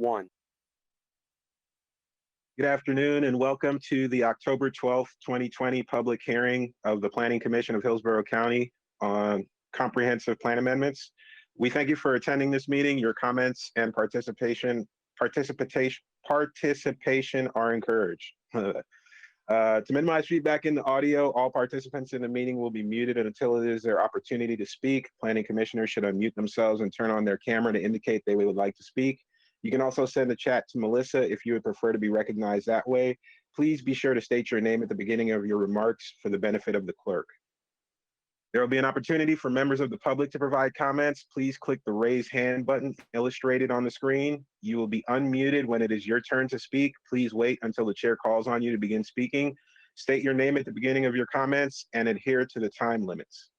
1. Good afternoon and welcome to the October 12th, 2020 public hearing of the Planning Commission of Hillsborough County on comprehensive plan amendments. We thank you for attending this meeting. Your comments and participation are encouraged. To minimize feedback in the audio, all participants in the meeting will be muted until it is their opportunity to speak. Planning commissioners should unmute themselves and turn on their camera to indicate they would like to speak. You can also send a chat to Melissa if you would prefer to be recognized that way. Please be sure to state your name at the beginning of your remarks for the benefit of the clerk. There will be an opportunity for members of the public to provide comments. Please click the raise hand button illustrated on the screen. You will be unmuted when it is your turn to speak. Please wait until the chair calls on you to begin speaking. State your name at the beginning of your comments and adhere to the time limits.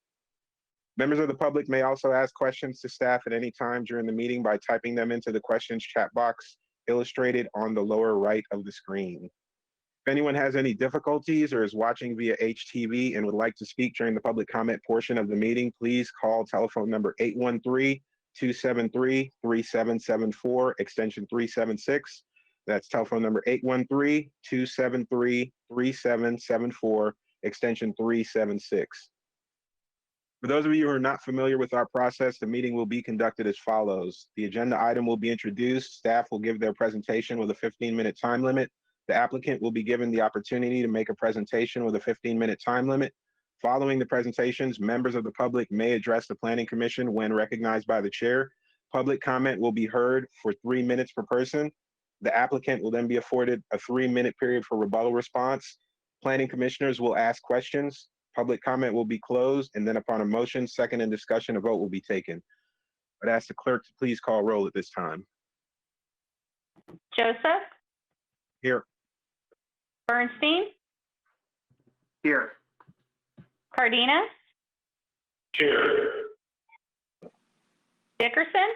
Members of the public may also ask questions to staff at any time during the meeting by typing them into the questions chat box illustrated on the lower right of the screen. If anyone has any difficulties or is watching via HTV and would like to speak during the public comment portion of the meeting, please call telephone number 813-273-3774, extension 376. That's telephone number 813-273-3774, extension 376. For those of you who are not familiar with our process, the meeting will be conducted as follows. The agenda item will be introduced. Staff will give their presentation with a 15-minute time limit. The applicant will be given the opportunity to make a presentation with a 15-minute time limit. Following the presentations, members of the public may address the Planning Commission when recognized by the chair. Public comment will be heard for 3 minutes per person. The applicant will then be afforded a 3-minute period for rebuttal response. Planning commissioners will ask questions. Public comment will be closed, and then upon a motion, second, and discussion, a vote will be taken. I'd ask the clerk to please call roll at this time. Joseph? Here. Bernstein? Here. Cardenas? Here. Dickerson?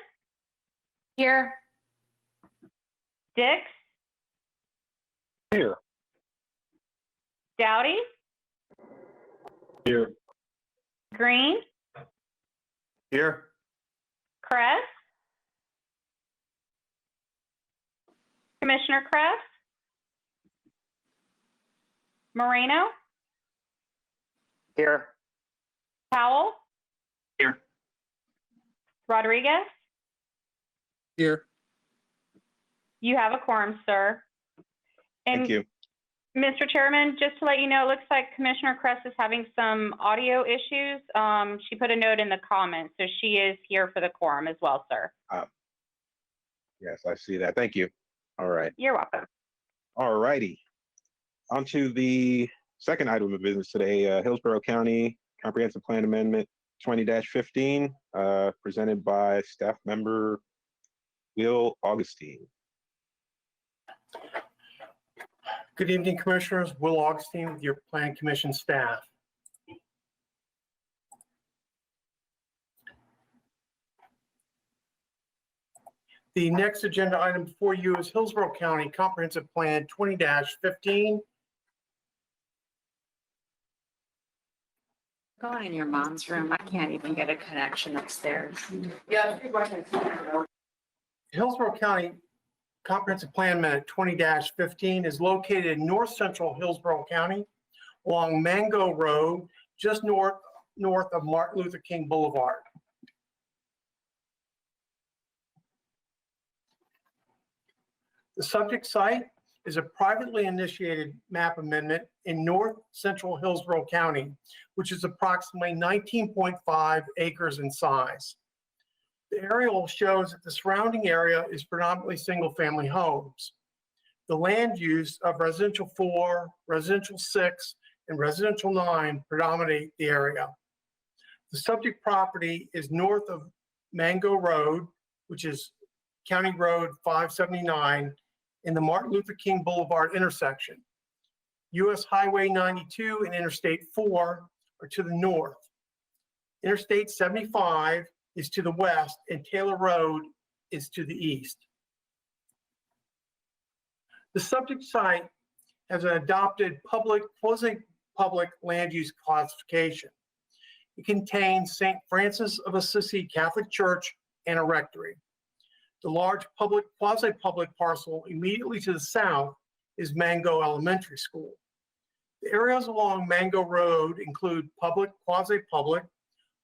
Here. Dix? Here. Dowdy? Here. Green? Here. Kress? Commissioner Kress? Moreno? Here. Powell? Here. Rodriguez? Here. You have a quorum, sir. And Thank you. Mr. Chairman, just to let you know, it looks like Commissioner Kress is having some audio issues. She put a note in the comments, so she is here for the quorum as well, sir. Yes, I see that. Thank you. All right. You're welcome. All righty. On to the second item of business today, Hillsborough County Comprehensive Plan Amendment 20-15, presented by staff member Will Augustine. Good evening, Commissioners. Will Augustine with your Planning Commission staff. The next agenda item before you is Hillsborough County Comprehensive Plan 20-15. Go in your mom's room. I can't even get a connection upstairs. Hillsborough County Comprehensive Plan Amendment 20-15 is located in north central Hillsborough County along Mango Road, just north of Martin Luther King Boulevard. The subject site is a privately initiated map amendment in north central Hillsborough County, which is approximately 19.5 acres in size. The aerial shows that the surrounding area is predominantly single-family homes. The land use of residential 4, residential 6, and residential 9 predominate the area. The subject property is north of Mango Road, which is County Road 579, in the Martin Luther King Boulevard intersection. US Highway 92 and Interstate 4 are to the north. Interstate 75 is to the west, and Taylor Road is to the east. The subject site has an adopted quasi-public land use classification. It contains St. Francis of Assisi Catholic Church and a rectory. The large public, quasi-public parcel immediately to the south is Mango Elementary School. The areas along Mango Road include public, quasi-public,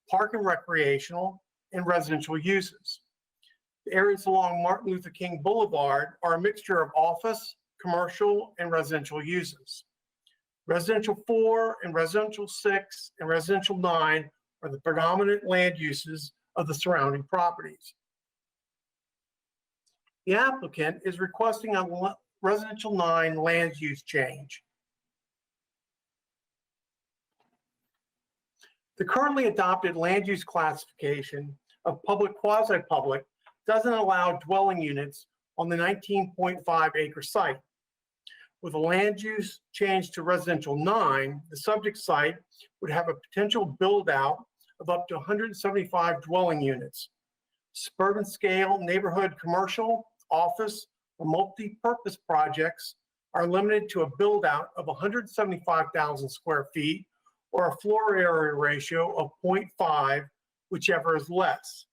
park and recreational, and residential uses. The areas along Martin Luther King Boulevard are a mixture of office, commercial, and residential uses. Residential 4 and residential 6 and residential 9 are the predominant land uses of the surrounding properties. The applicant is requesting a residential 9 land use change. The currently adopted land use classification of public quasi-public doesn't allow dwelling units on the 19.5 acre site. With a land use change to residential 9, the subject site would have a potential build out of up to 175 dwelling units. Suburban scale neighborhood commercial, office, or multi-purpose projects are limited to a build out of 175,000 square feet or a floor area ratio of 0.5, whichever is less.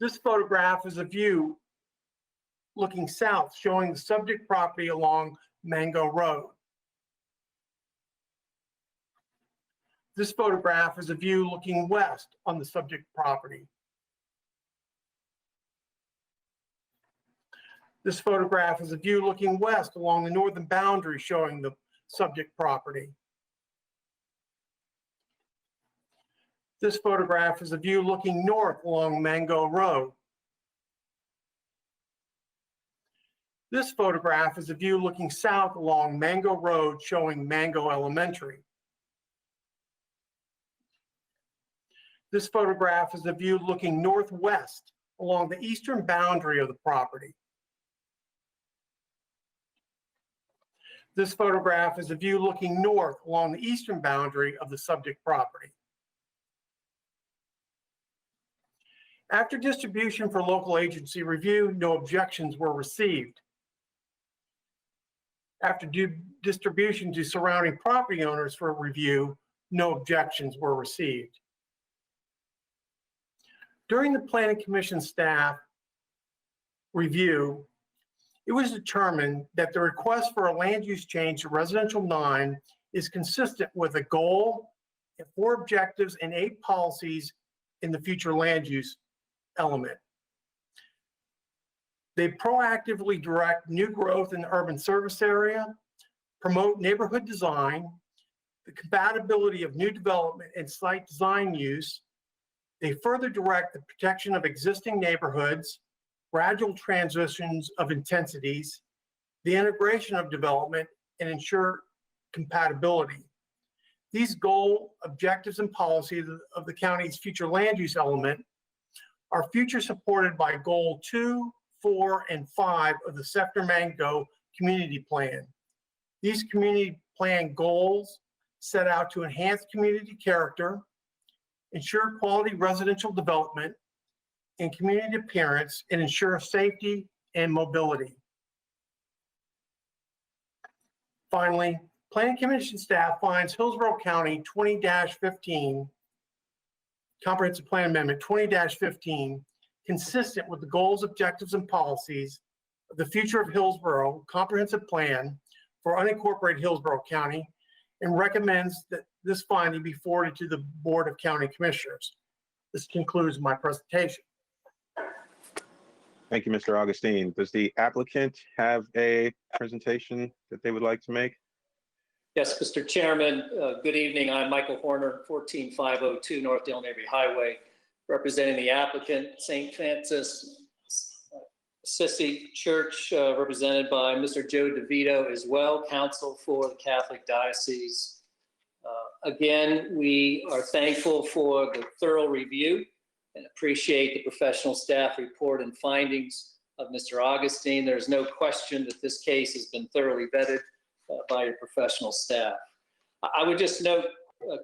This photograph is a view looking south, showing the subject property along Mango Road. This photograph is a view looking west on the subject property. This photograph is a view looking west along the northern boundary showing the subject property. This photograph is a view looking north along Mango Road. This photograph is a view looking south along Mango Road showing Mango Elementary. This photograph is a view looking northwest along the eastern boundary of the property. This photograph is a view looking north along the eastern boundary of the subject property. After distribution for local agency review, no objections were received. After distribution to surrounding property owners for review, no objections were received. During the Planning Commission staff review, it was determined that the request for a land use change to residential 9 is consistent with a goal, 4 objectives, and 8 policies in the future land use element. They proactively direct new growth in the urban service area, promote neighborhood design, the compatibility of new development and site design use. They further direct the protection of existing neighborhoods, gradual transitions of intensities, the integration of development, and ensure compatibility. These goal, objectives, and policies of the county's future land use element are future supported by Goal 2, 4, and 5 of the Scepter Mango Community Plan. These community plan goals set out to enhance community character, ensure quality residential development and community appearance, and ensure safety and mobility. Finally, Planning Commission staff finds Hillsborough County 20-15, Comprehensive Plan Amendment 20-15, consistent with the goals, objectives, and policies of the Future of Hillsborough Comprehensive Plan for unincorporated Hillsborough County, and recommends that this finding be forwarded to the Board of County Commissioners. This concludes my presentation. Thank you, Mr. Augustine. Does the applicant have a presentation that they would like to make? Yes, Mr. Chairman, good evening. I'm Michael Horner, 14502 North Dale Navy Highway, representing the applicant, St. Francis Assisi Church, represented by Mr. Joe DeVito as well, counsel for the Catholic Diocese. Again, we are thankful for the thorough review and appreciate the professional staff report and findings of Mr. Augustine. There's no question that this case has been thoroughly vetted by your professional staff. I would just note,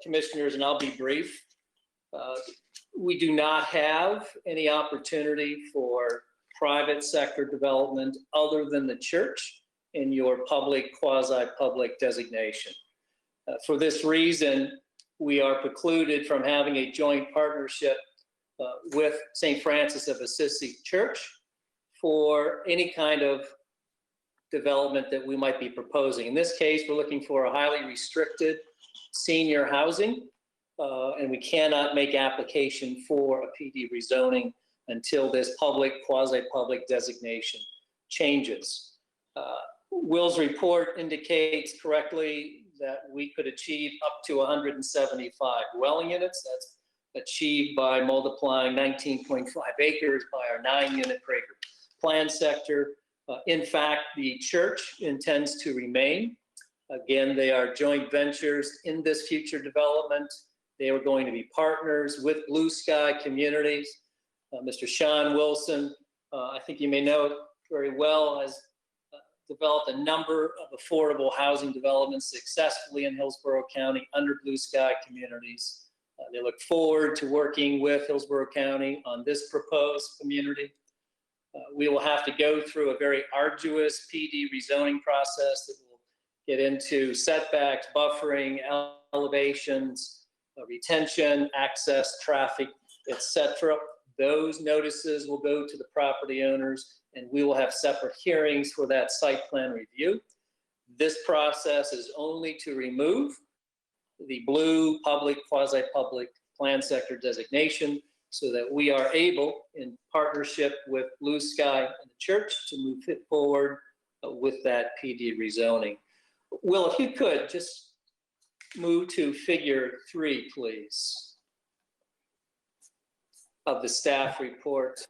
commissioners, and I'll be brief, we do not have any opportunity for private sector development other than the church in your public, quasi-public designation. For this reason, we are precluded from having a joint partnership with St. Francis of Assisi Church for any kind of development that we might be proposing. In this case, we're looking for a highly restricted senior housing, and we cannot make application for a PD rezoning until this public, quasi-public designation changes. Will's report indicates correctly that we could achieve up to 175 dwelling units. That's achieved by multiplying 19.5 acres by our 9-unit per acre plan sector. In fact, the church intends to remain. Again, they are joint ventures in this future development. They are going to be partners with Blue Sky Communities. Mr. Sean Wilson, I think you may know it very well, has developed a number of affordable housing developments successfully in Hillsborough County under Blue Sky Communities. They look forward to working with Hillsborough County on this proposed community. We will have to go through a very arduous PD rezoning process that will get into setbacks, buffering, elevations, retention, access, traffic, etc. Those notices will go to the property owners, and we will have separate hearings for that site plan review. This process is only to remove the blue public, quasi-public plan sector designation so that we are able, in partnership with Blue Sky and the church, to move it forward with that PD rezoning. Will, if you could, just move to figure 3, please, of the staff report.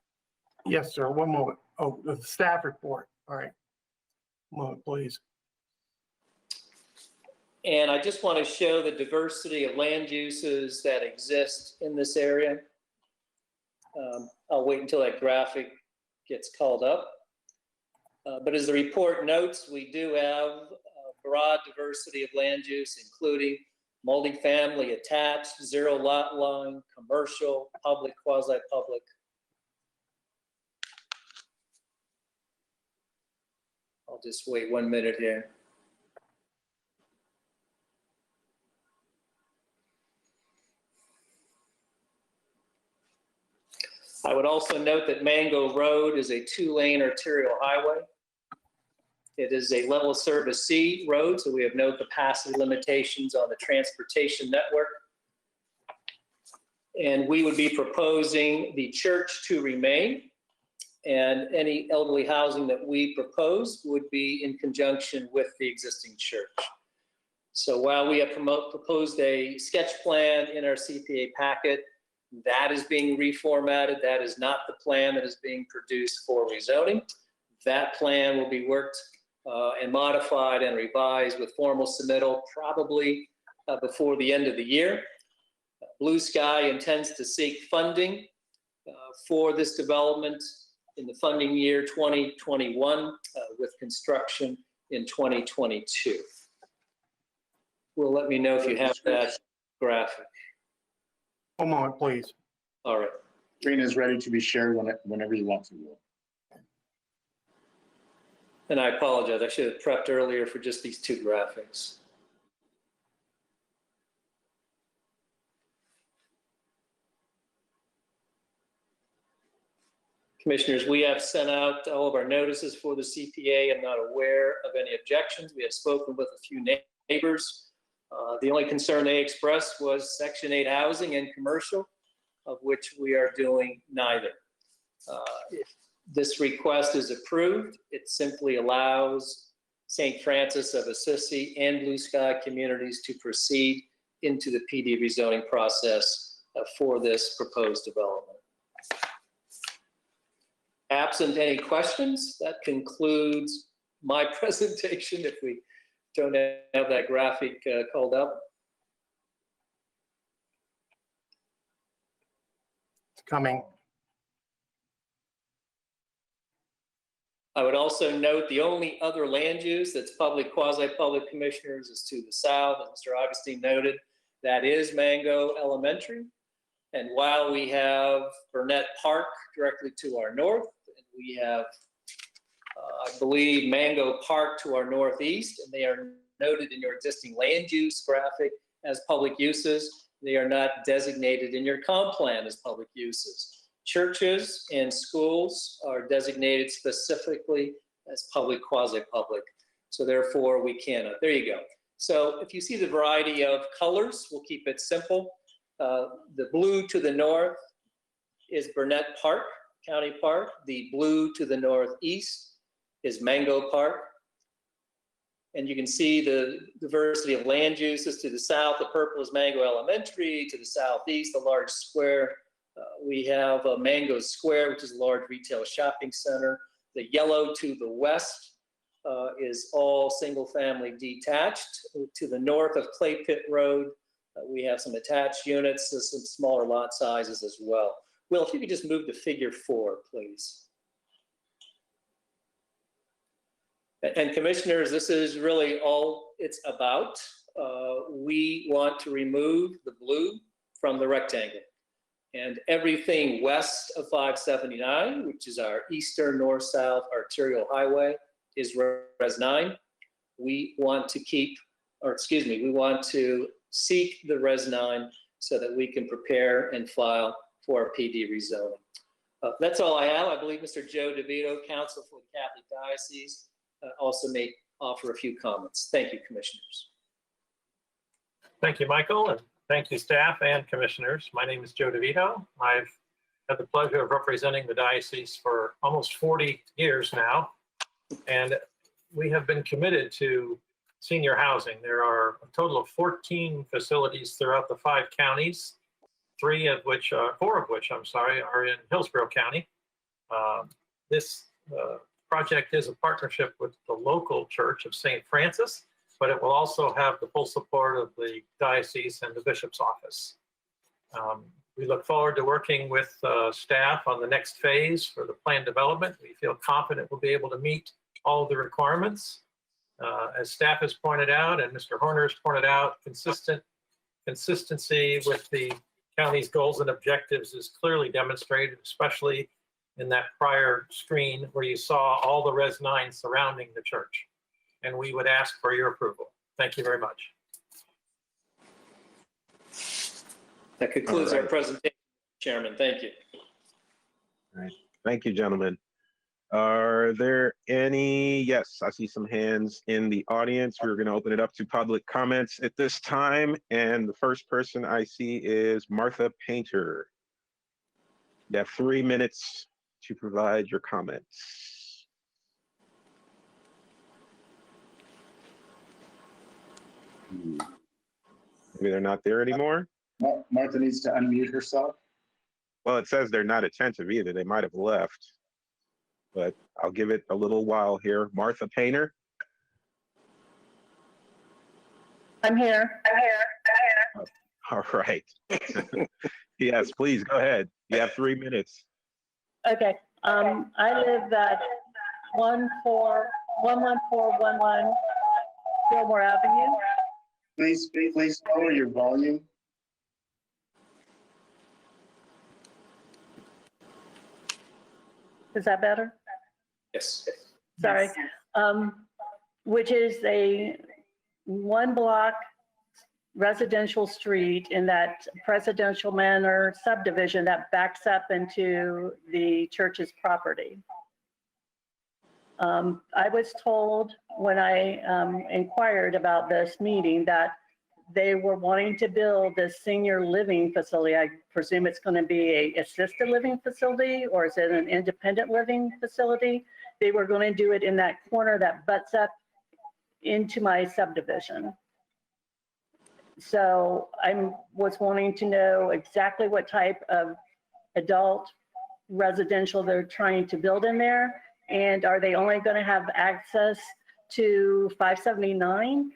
Yes, sir. One moment. Oh, the staff report. All right. One moment, please. And I just want to show the diversity of land uses that exist in this area. I'll wait until that graphic gets called up. But as the report notes, we do have a broad diversity of land use, including multifamily attached, zero lot line, commercial, public, quasi-public. I'll just wait 1 minute here. I would also note that Mango Road is a 2-lane arterial highway. It is a level service C road, so we have no capacity limitations on the transportation network. And we would be proposing the church to remain, and any elderly housing that we propose would be in conjunction with the existing church. So while we have proposed a sketch plan in our CPA packet, that is being reformatted. That is not the plan that is being produced for rezoning. That plan will be worked and modified and revised with formal submittal probably before the end of the year. Blue Sky intends to seek funding for this development in the funding year 2021 with construction in 2022. Will let me know if you have that graphic. One moment, please. All right. Screen is ready to be shared whenever you want to. And I apologize, I should have prepped earlier for just these 2 graphics. Commissioners, we have sent out all of our notices for the CPA. I'm not aware of any objections. We have spoken with a few neighbors. The only concern they expressed was Section 8 housing and commercial, of which we are doing neither. If this request is approved, it simply allows St. Francis of Assisi and Blue Sky Communities to proceed into the PD rezoning process for this proposed development. Absent any questions, that concludes my presentation. If we don't have that graphic called up. It's coming. I would also note the only other land use that's public, quasi-public, commissioners, is to the south, as Mr. Augustine noted. That is Mango Elementary. And while we have Burnett Park directly to our north, and we have, I believe, Mango Park to our northeast, and they are noted in your existing land use graphic as public uses. They are not designated in your comp plan as public uses. Churches and schools are designated specifically as public, quasi-public. So therefore, we cannot. There you go. So if you see the variety of colors, we'll keep it simple. The blue to the north is Burnett Park, County Park. The blue to the northeast is Mango Park. And you can see the diversity of land uses. To the south, the purple is Mango Elementary. To the southeast, the large square. We have a Mango Square, which is a large retail shopping center. The yellow to the west is all single-family detached. To the north of Clay Pit Road, we have some attached units, some smaller lot sizes as well. Will, if you could just move to figure 4, please. And commissioners, this is really all it's about. We want to remove the blue from the rectangle. And everything west of 579, which is our eastern north-south arterial highway, is Res 9. We want to keep, or excuse me, we want to seek the Res 9 so that we can prepare and file for our PD rezoning. That's all I have. I believe Mr. Joe DeVito, counsel for the Catholic Diocese, also may offer a few comments. Thank you, commissioners. Thank you, Michael, and thank you, staff and commissioners. My name is Joe DeVito. I've had the pleasure of representing the diocese for almost 40 years now, and we have been committed to senior housing. There are a total of 14 facilities throughout the 5 counties, 4 of which, are in Hillsborough County. This project is a partnership with the local Church of St. Francis, but it will also have the full support of the diocese and the bishop's office. We look forward to working with staff on the next phase for the plan development. We feel confident we'll be able to meet all the requirements. As staff has pointed out and Mr. Horner has pointed out, consistency with the county's goals and objectives is clearly demonstrated, especially in that prior screen where you saw all the Res 9 surrounding the church. And we would ask for your approval. Thank you very much. That concludes our presentation, Chairman. Thank you. All right. Thank you, gentlemen. Are there any? Yes, I see some hands in the audience. We're going to open it up to public comments at this time. And the first person I see is Martha Painter. You have 3 minutes to provide your comments. Maybe they're not there anymore. Martha needs to unmute herself. Well, it says they're not attentive either. They might have left, but I'll give it a little while here. Martha Painter. I'm here. All right. Yes, please go ahead. You have 3 minutes. Okay. I live at 11411 Gilmore Avenue. Please lower your volume. Is that better? Yes. Sorry. Which is a 1-block residential street in that Presidential Manor subdivision that backs up into the church's property. I was told when I inquired about this meeting that they were wanting to build a senior living facility. I presume it's going to be a assisted living facility, or is it an independent living facility? They were going to do it in that corner that butts up into my subdivision. So I was wanting to know exactly what type of adult residential they're trying to build in there. And are they only going to have access to 579?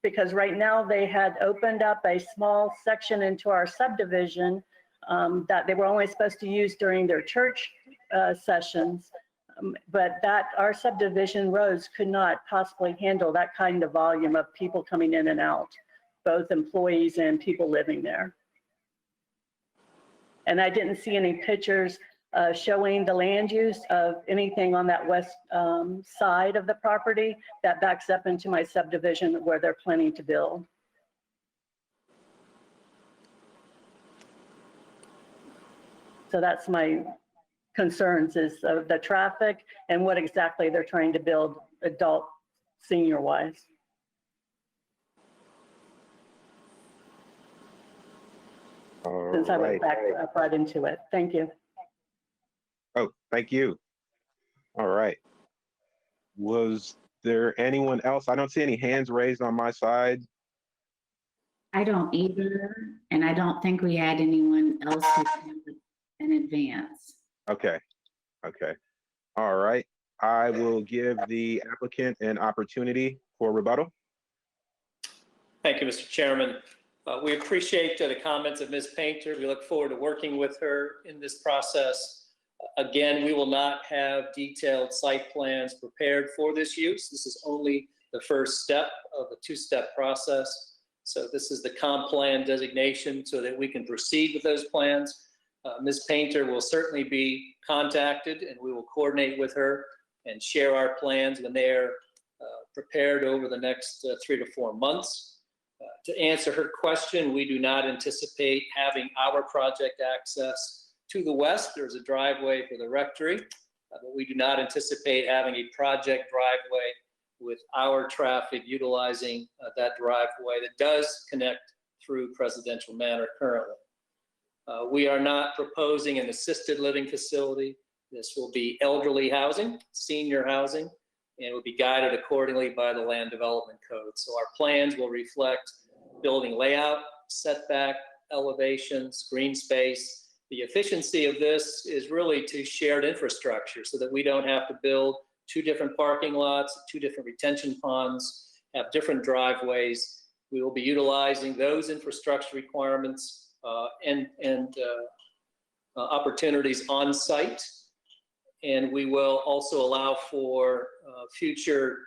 Because right now they had opened up a small section into our subdivision that they were only supposed to use during their church sessions. But that our subdivision roads could not possibly handle that kind of volume of people coming in and out, both employees and people living there. And I didn't see any pictures showing the land use of anything on that west side of the property that backs up into my subdivision where they're planning to build. So that's my concerns is the traffic and what exactly they're trying to build adult senior wise. All Since I right. went back right into it. Thank you. Oh, thank you. All right. Was there anyone else? I don't see any hands raised on my side. I don't either, and I don't think we had anyone else who came in advance. Okay. Okay. All right. I will give the applicant an opportunity for rebuttal. Thank you, Mr. Chairman. We appreciate the comments of Ms. Painter. We look forward to working with her in this process. Again, we will not have detailed site plans prepared for this use. This is only the first step of a two-step process. So this is the comp plan designation so that we can proceed with those plans. Ms. Painter will certainly be contacted and we will coordinate with her and share our plans when they're prepared over the next 3 to 4 months. To answer her question, we do not anticipate having our project access to the west. There's a driveway for the rectory, but we do not anticipate having a project driveway with our traffic utilizing that driveway that does connect through Presidential Manor currently. We are not proposing an assisted living facility. This will be elderly housing, senior housing, and will be guided accordingly by the Land Development Code. So our plans will reflect building layout, setback, elevations, green space. The efficiency of this is really to shared infrastructure so that we don't have to build 2 different parking lots, 2 different retention ponds, have different driveways. We will be utilizing those infrastructure requirements and opportunities on site. And we will also allow for future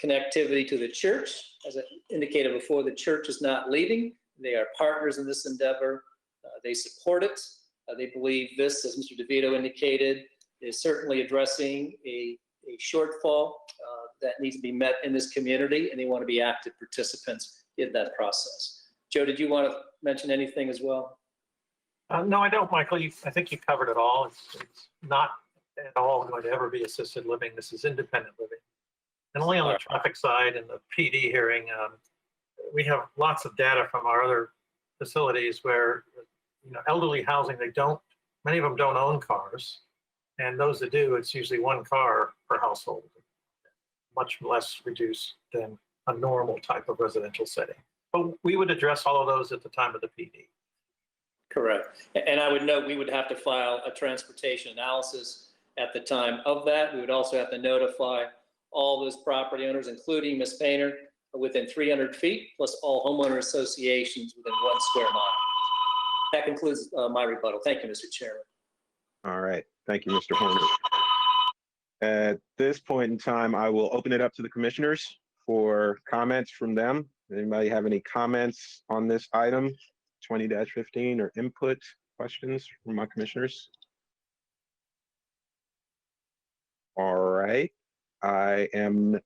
connectivity to the church. As I indicated before, the church is not leaving. They are partners in this endeavor. They support it. They believe this, as Mr. DeVito indicated, is certainly addressing a shortfall that needs to be met in this community, and they want to be active participants in that process. Joe, did you want to mention anything as well? No, I don't, Michael. I think you covered it all. It's not at all going to ever be assisted living. This is independent living. And only on the traffic side and the PD hearing, we have lots of data from our other facilities where, elderly housing, many of them don't own cars. And those that do, it's usually 1 car per household, much less reduced than a normal type of residential setting. But we would address all of those at the time of the PD. Correct. And I would note we would have to file a transportation analysis at the time of that. We would also have to notify all those property owners, including Ms. Painter, within 300 feet, plus all homeowner associations within 1 square mile. That concludes my rebuttal. Thank you, Mr. Chairman. All right. Thank you, Mr. Horner. At this point in time, I will open it up to the commissioners for comments from them. Anybody have any comments on this item, 20-15, or input questions from my commissioners? All right. There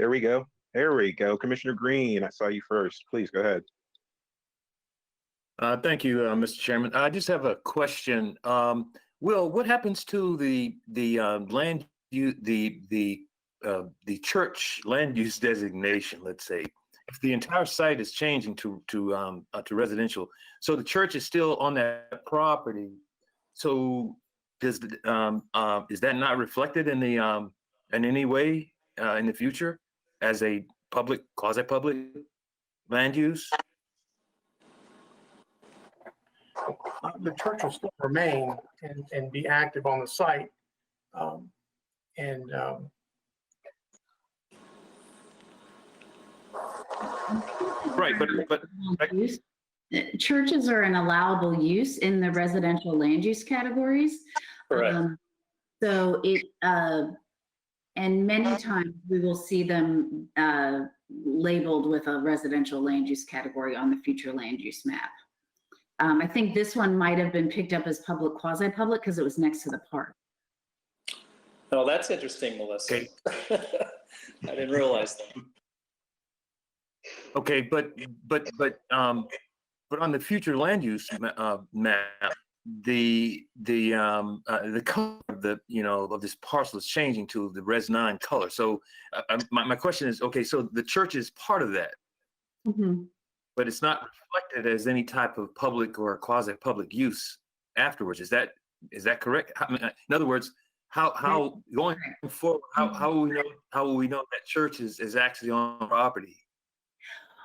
we go. There we go. Commissioner Green, I saw you first. Please go ahead. Thank you, Mr. Chairman. I just have a question. Will, what happens to the land use, the church land use designation? Let's say, if the entire site is changing to residential, so the church is still on that property. So is that not reflected in the in any way in the future as a quasi-public land use? The church will still remain and be active on the site. Right, but churches are an allowable use in the residential land use categories. Correct. So and many times we will see them labeled with a residential land use category on the future land use map. I think this one might have been picked up as public, quasi-public, because it was next to the park. Oh, that's interesting, Melissa. Okay. I didn't realize that. Okay, but on the future land use map, color of the, of this parcel is changing to the Res 9 color. So my question is, okay, so the church is part of that, Mhm. but it's not reflected as any type of public or quasi-public use afterwards. Is that correct? In other words, how going forward, how will we know that church is actually on property?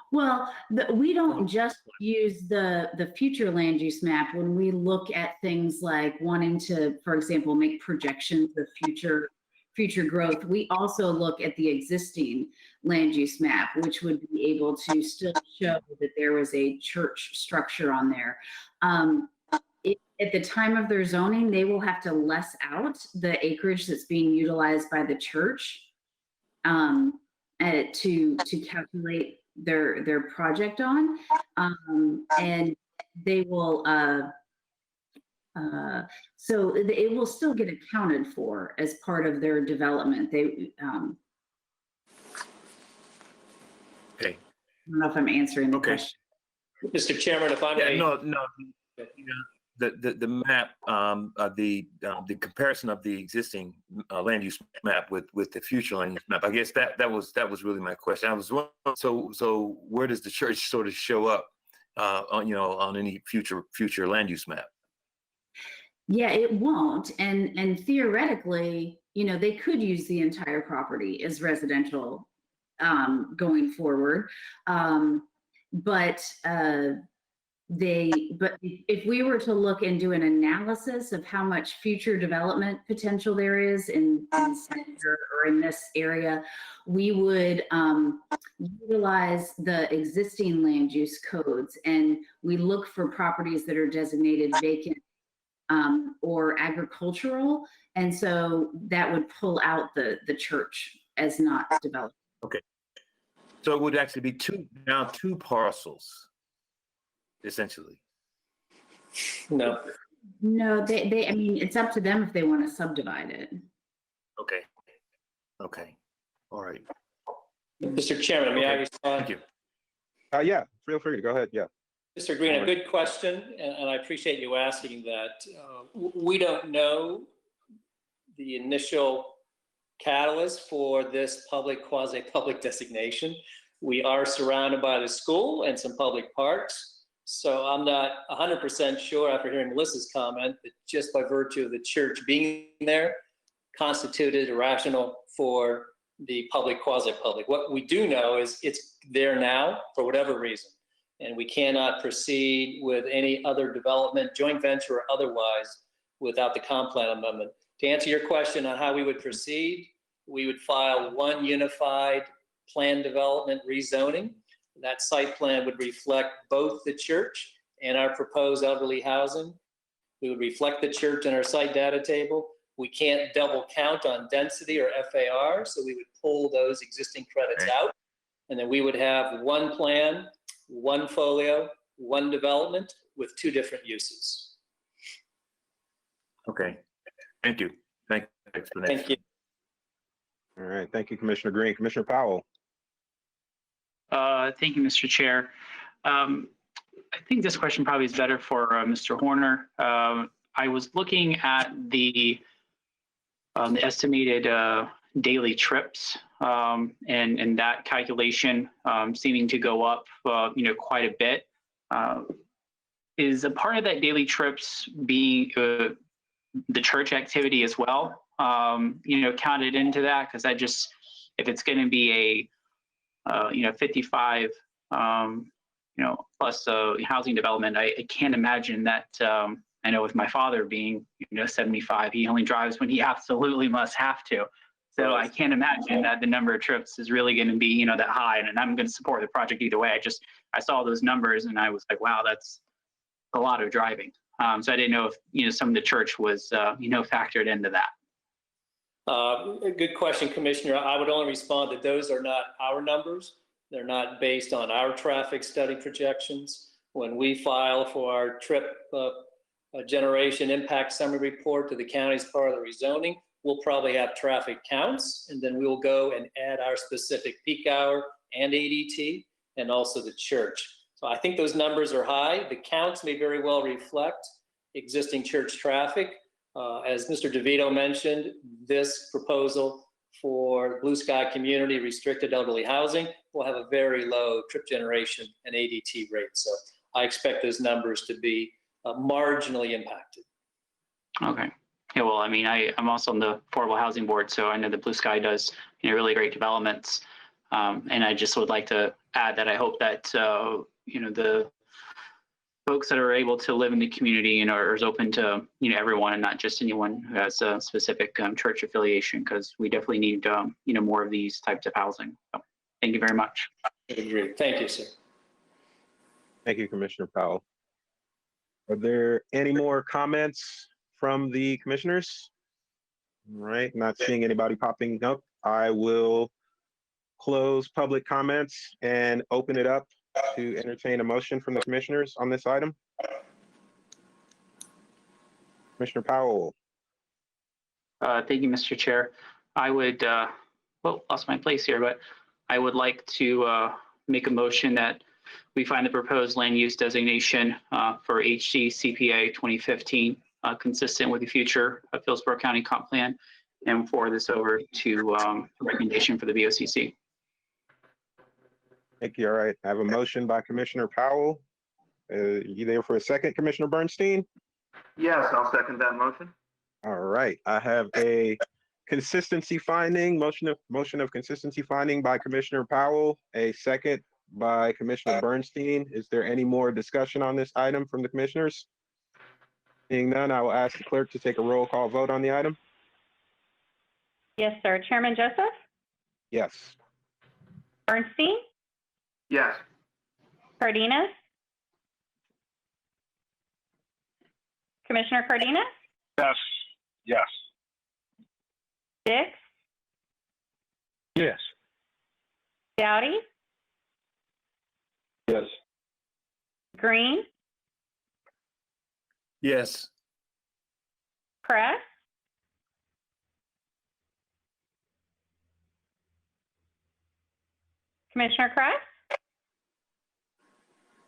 Well, we don't just use the future land use map when we look at things like wanting to, for example, make projections of future growth. We also look at the existing land use map, which would be able to still show that there was a church structure on there. At the time of their zoning, they will have to less out the acreage that's being utilized by the church to calculate their project on, and they will so it will still get accounted for as part of their development. They Okay. I don't know if I'm answering the Okay. question. Mr. Chairman, if I Yeah, may. no. The map, the comparison of the existing land use map with the future land use map. I guess that was really my question. I was wondering, so where does the church sort of show up on any future land use map? Yeah, it won't. And theoretically, they could use the entire property as residential going forward. But if we were to look and do an analysis of how much future development potential there is in center or in this area, we would utilize the existing land use codes, and we look for properties that are designated vacant or agricultural, and so that would pull out the church as not developed. Okay, so it would actually be two parcels, essentially. No. No, I mean, it's up to them if they want to subdivide it. Okay, all right. Mr. Chairman, may I respond? Thank you. Yeah, feel free to go ahead. Yeah. Mr. Green, a good question, and I appreciate you asking that. We don't know the initial catalyst for this public, quasi-public designation. We are surrounded by the school and some public parks, so I'm not 100% sure after hearing Melissa's comment that just by virtue of the church being there constituted rational for the public, quasi-public. What we do know is it's there now for whatever reason, and we cannot proceed with any other development, joint venture or otherwise, without the comp plan amendment. To answer your question on how we would proceed, we would file one unified plan development rezoning. That site plan would reflect both the church and our proposed elderly housing. We would reflect the church in our site data table. We can't double count on density or FAR, so we would pull those existing credits out. And then we would have one plan, one folio, one development with two different uses. Okay, thank you. Thank you for the explanation. Thank you. All right. Thank you, Commissioner Green. Commissioner Powell. Thank you, Mr. Chair. I think this question probably is better for Mr. Horner. I was looking at the estimated daily trips and that calculation seeming to go up, quite a bit. Is a part of that daily trips being the church activity as well, counted into that? Because that just, if it's going to be a 55, plus housing development, I can't imagine that. I know with my father being, 75, he only drives when he absolutely must have to. So I can't imagine that the number of trips is really going to be, that high. And I'm going to support the project either way. I saw those numbers and I was like, wow, that's a lot of driving. So I didn't know if, some of the church was, factored into that. A good question, Commissioner. I would only respond that those are not our numbers. They're not based on our traffic study projections. When we file for our trip generation impact summary report to the county as part of the rezoning, we'll probably have traffic counts, and then we'll go and add our specific peak hour and ADT and also the church. So I think those numbers are high. The counts may very well reflect existing church traffic. As Mr. DeVito mentioned, this proposal for Blue Sky Community restricted elderly housing will have a very low trip generation and ADT rate. So I expect those numbers to be marginally impacted. Okay. Yeah, well, I mean, I'm also on the Affordable Housing Board, so I know that Blue Sky does, really great developments. And I just would like to add that I hope that, the folks that are able to live in the community and are open to, everyone and not just anyone who has a specific church affiliation, because we definitely need, more of these types of housing. So, thank you very much. Agreed. Thank you, sir. Thank you, Commissioner Powell. Are there any more comments from the commissioners? All right, not seeing anybody popping up. I will close public comments and open it up to entertain a motion from the commissioners on this item. Commissioner Powell. Thank you, Mr. Chair. I would, lost my place here, but I would like to make a motion that we find the proposed land use designation for HCCPA 2015 consistent with the future of Hillsborough County Comp Plan, and forward this over to recommendation for the VOCC. Thank you. All right, I have a motion by Commissioner Powell. You there for a second, Commissioner Bernstein? Yes, I'll second that motion. All right, I have a consistency finding, motion of consistency finding by Commissioner Powell, a second by Commissioner Bernstein. Is there any more discussion on this item from the commissioners? Seeing none, I will ask the clerk to take a roll call vote on the item. Yes, sir. Chairman Joseph? Yes. Bernstein? Yes. Cardenas? Commissioner Cardenas? Yes. Yes. Dix? Yes. Dowdy? Yes. Green? Yes. Kress? Commissioner Kress?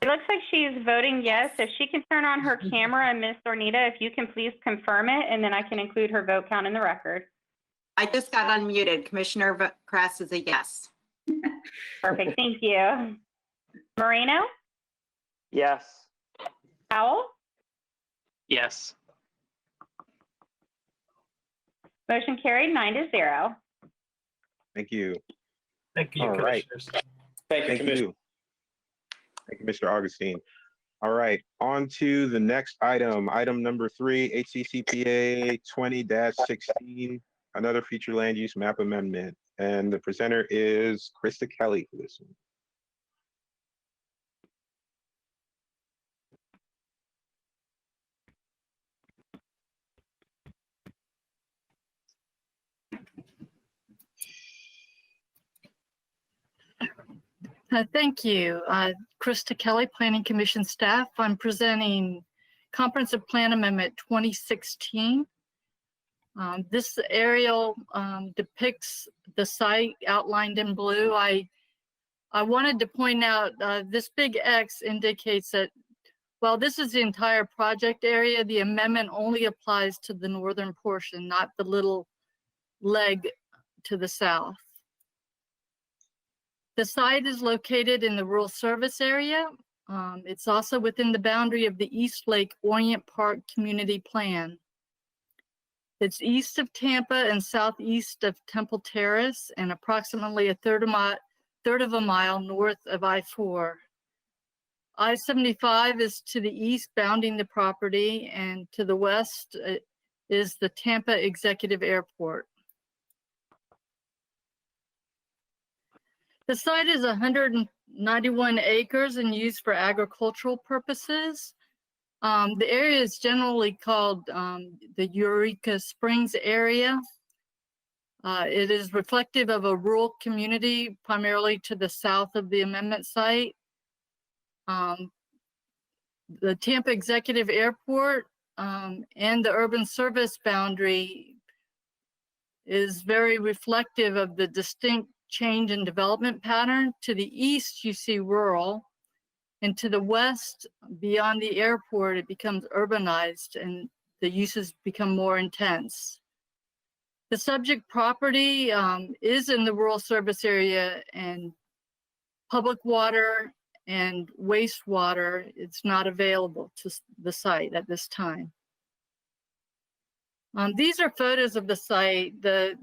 It looks like she's voting yes. If she can turn on her camera, and Ms. Ornita, if you can please confirm it, and then I can include her vote count in the record. I just got unmuted. Commissioner Kress is a yes. Perfect, thank you. Moreno? Yes. Powell? Yes. Motion carried 9-0. Thank you. Thank you, All right. commissioners. Thank you, Thank Commissioner. you. Thank you, Mr. Augustine. All right, on to the next item. Item number 3, HCCPA 20-16, another future land use map amendment. And the presenter is Krista Kelly for this one. Thank you. Krista Kelly, Planning Commission staff. I'm presenting Comprehensive Plan Amendment 2016. This aerial depicts the site outlined in blue. I wanted to point out this big X indicates that while this is the entire project area, the amendment only applies to the northern portion, not the little leg to the south. The site is located in the rural service area. It's also within the boundary of the East Lake Orient Park Community Plan. It's east of Tampa and southeast of Temple Terrace and approximately a third of a mile north of I-4. I-75 is to the east bounding the property, and to the west is the Tampa Executive Airport. The site is 191 acres and used for agricultural purposes. The area is generally called the Eureka Springs area. It is reflective of a rural community, primarily to the south of the amendment site. The Tampa Executive Airport and the urban service boundary is very reflective of the distinct change in development pattern. To the east, you see rural, And to the west, beyond the airport, it becomes urbanized and the uses become more intense. The subject property is in the rural service area, and public water and wastewater, it's not available to the site at this time. These are photos of the site. The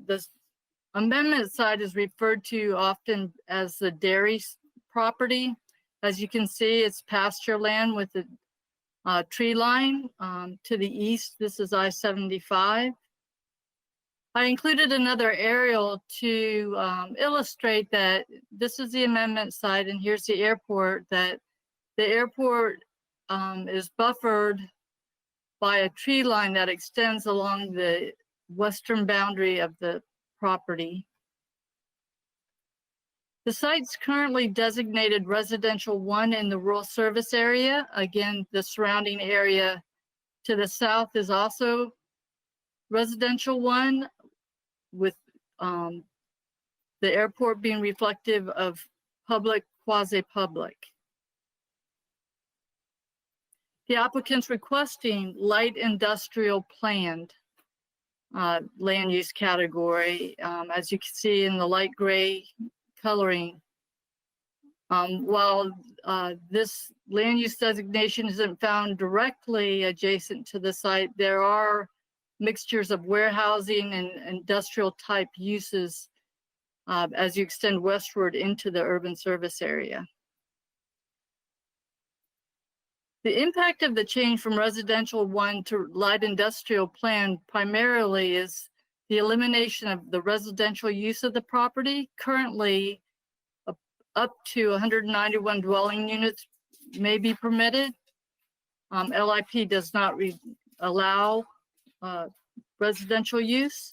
amendment site is referred to often as the dairy property. As you can see, it's pasture land with a tree line. To the east, this is I-75. I included another aerial to illustrate that this is the amendment site, and here's the airport, that the airport is buffered by a tree line that extends along the western boundary of the property. The site's currently designated residential 1 in the rural service area. Again, the surrounding area to the south is also residential 1, with the airport being reflective of public, quasi-public. The applicant's requesting light industrial planned land use category, as you can see in the light gray coloring. While this land use designation isn't found directly adjacent to the site, there are mixtures of warehousing and industrial type uses as you extend westward into the urban service area. The impact of the change from residential 1 to light industrial plan primarily is the elimination of the residential use of the property. Currently, up to 191 dwelling units may be permitted. LIP does not allow residential use.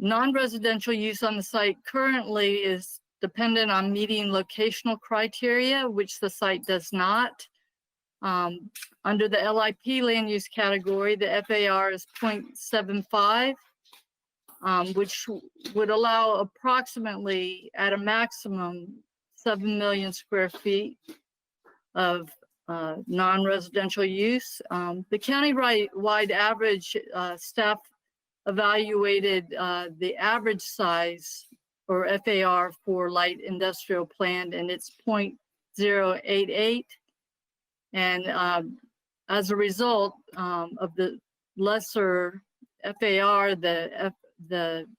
Non-residential use on the site currently is dependent on meeting locational criteria, which the site does not. Under the LIP land use category, the FAR is 0.75, which would allow approximately, at a maximum, 7 million square feet of non-residential use. The county-wide average, staff evaluated the average size or FAR for light industrial planned, and it's 0.088. And as a result of the lesser FAR, the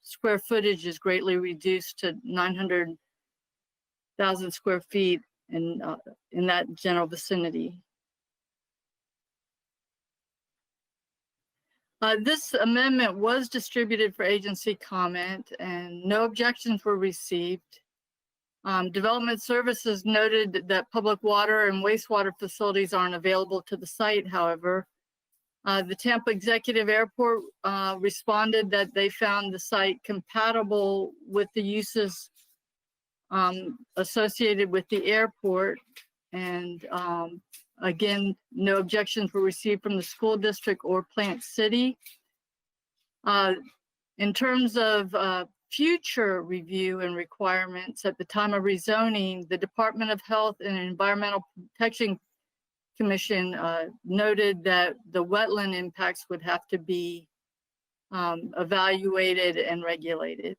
square footage is greatly reduced to 900,000 square feet in that general vicinity. This amendment was distributed for agency comment and no objections were received. Development Services noted that public water and wastewater facilities aren't available to the site, however. The Tampa Executive Airport responded that they found the site compatible with the uses associated with the airport. And again, no objections were received from the school district or Plant City. In terms of future review and requirements at the time of rezoning, the Department of Health and Environmental Protection Commission noted that the wetland impacts would have to be evaluated and regulated.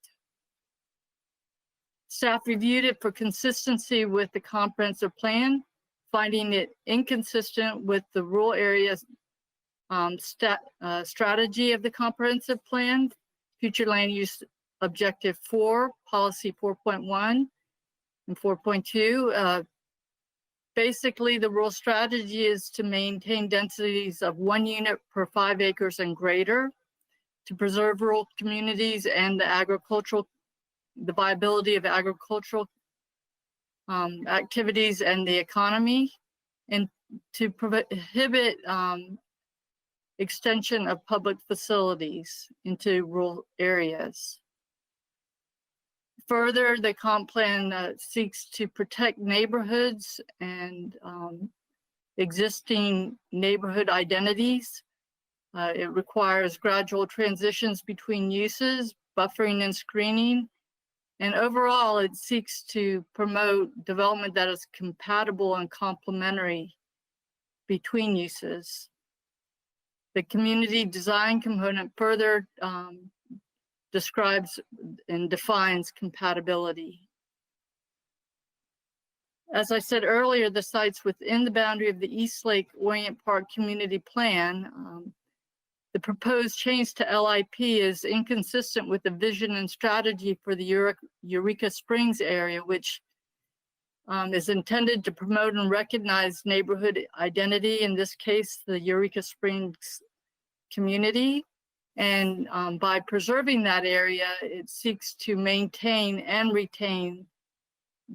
Staff reviewed it for consistency with the comprehensive plan, finding it inconsistent with the rural areas strategy of the comprehensive plan, future land use objective 4, policy 4.1 and 4.2. Basically, the rural strategy is to maintain densities of 1 unit per 5 acres and greater, to preserve rural communities and the viability of agricultural activities and the economy, and to prohibit extension of public facilities into rural areas. Further, the comp plan seeks to protect neighborhoods and existing neighborhood identities. It requires gradual transitions between uses, buffering and screening, And overall, it seeks to promote development that is compatible and complementary between uses. The community design component further describes and defines compatibility. As I said earlier, the sites within the boundary of the East Lake Orient Park Community Plan, the proposed change to LIP is inconsistent with the vision and strategy for the Eureka Springs area, which is intended to promote and recognize neighborhood identity, in this case, the Eureka Springs community. And by preserving that area, it seeks to maintain and retain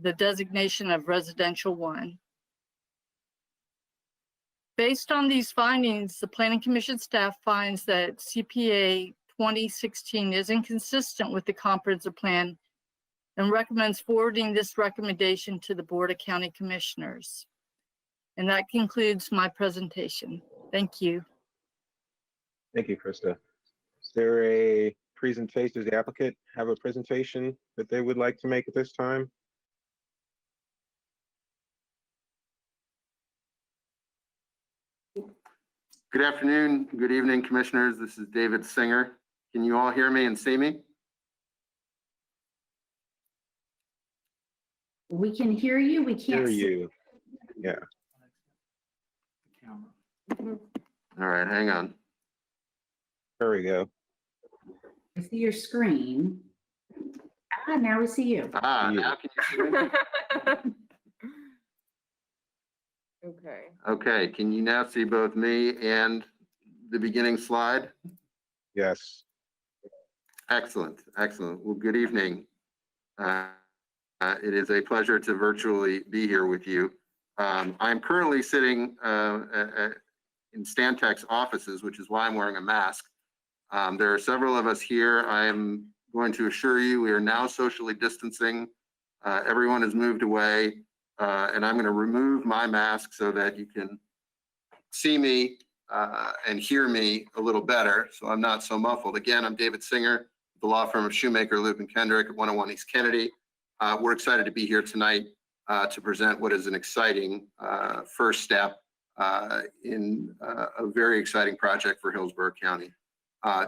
the designation of residential 1. Based on these findings, the Planning Commission staff finds that CPA 2016 is inconsistent with the comprehensive plan and recommends forwarding this recommendation to the Board of County Commissioners. And that concludes my presentation. Thank you. Thank you, Krista. Is there a presentation? Does the applicant have a presentation that they would like to make at this time? Good afternoon, good evening, commissioners. This is David Singer. Can you all hear me and see me? We can hear you. We can't Hear see. you. Yeah. All right, hang on. There we go. I see your screen. Now we see you. Now can you see me? Okay. Okay, can you now see both me and the beginning slide? Yes. Excellent, excellent. Well, good evening. It is a pleasure to virtually be here with you. I'm currently sitting in Stantec's offices, which is why I'm wearing a mask. There are several of us here. I am going to assure you we are now socially distancing. Everyone has moved away. And I'm going to remove my mask so that you can see me and hear me a little better, so I'm not so muffled. Again, I'm David Singer, the law firm of Shoemaker, Loop & Kendrick at 101 East Kennedy. We're excited to be here tonight to present what is an exciting first step in a very exciting project for Hillsborough County.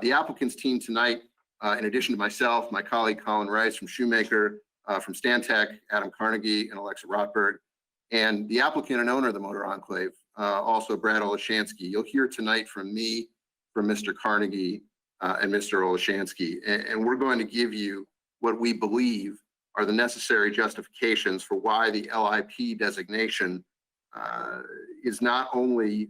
The applicant's team tonight, in addition to myself, my colleague Colin Rice from Shoemaker, from Stantec, Adam Carnegie, and Alexa Rotberg, and the applicant and owner of the Motor Enclave, also Brad Olashansky. You'll hear tonight from me, from Mr. Carnegie, and Mr. Olashansky, and we're going to give you what we believe are the necessary justifications for why the LIP designation is not only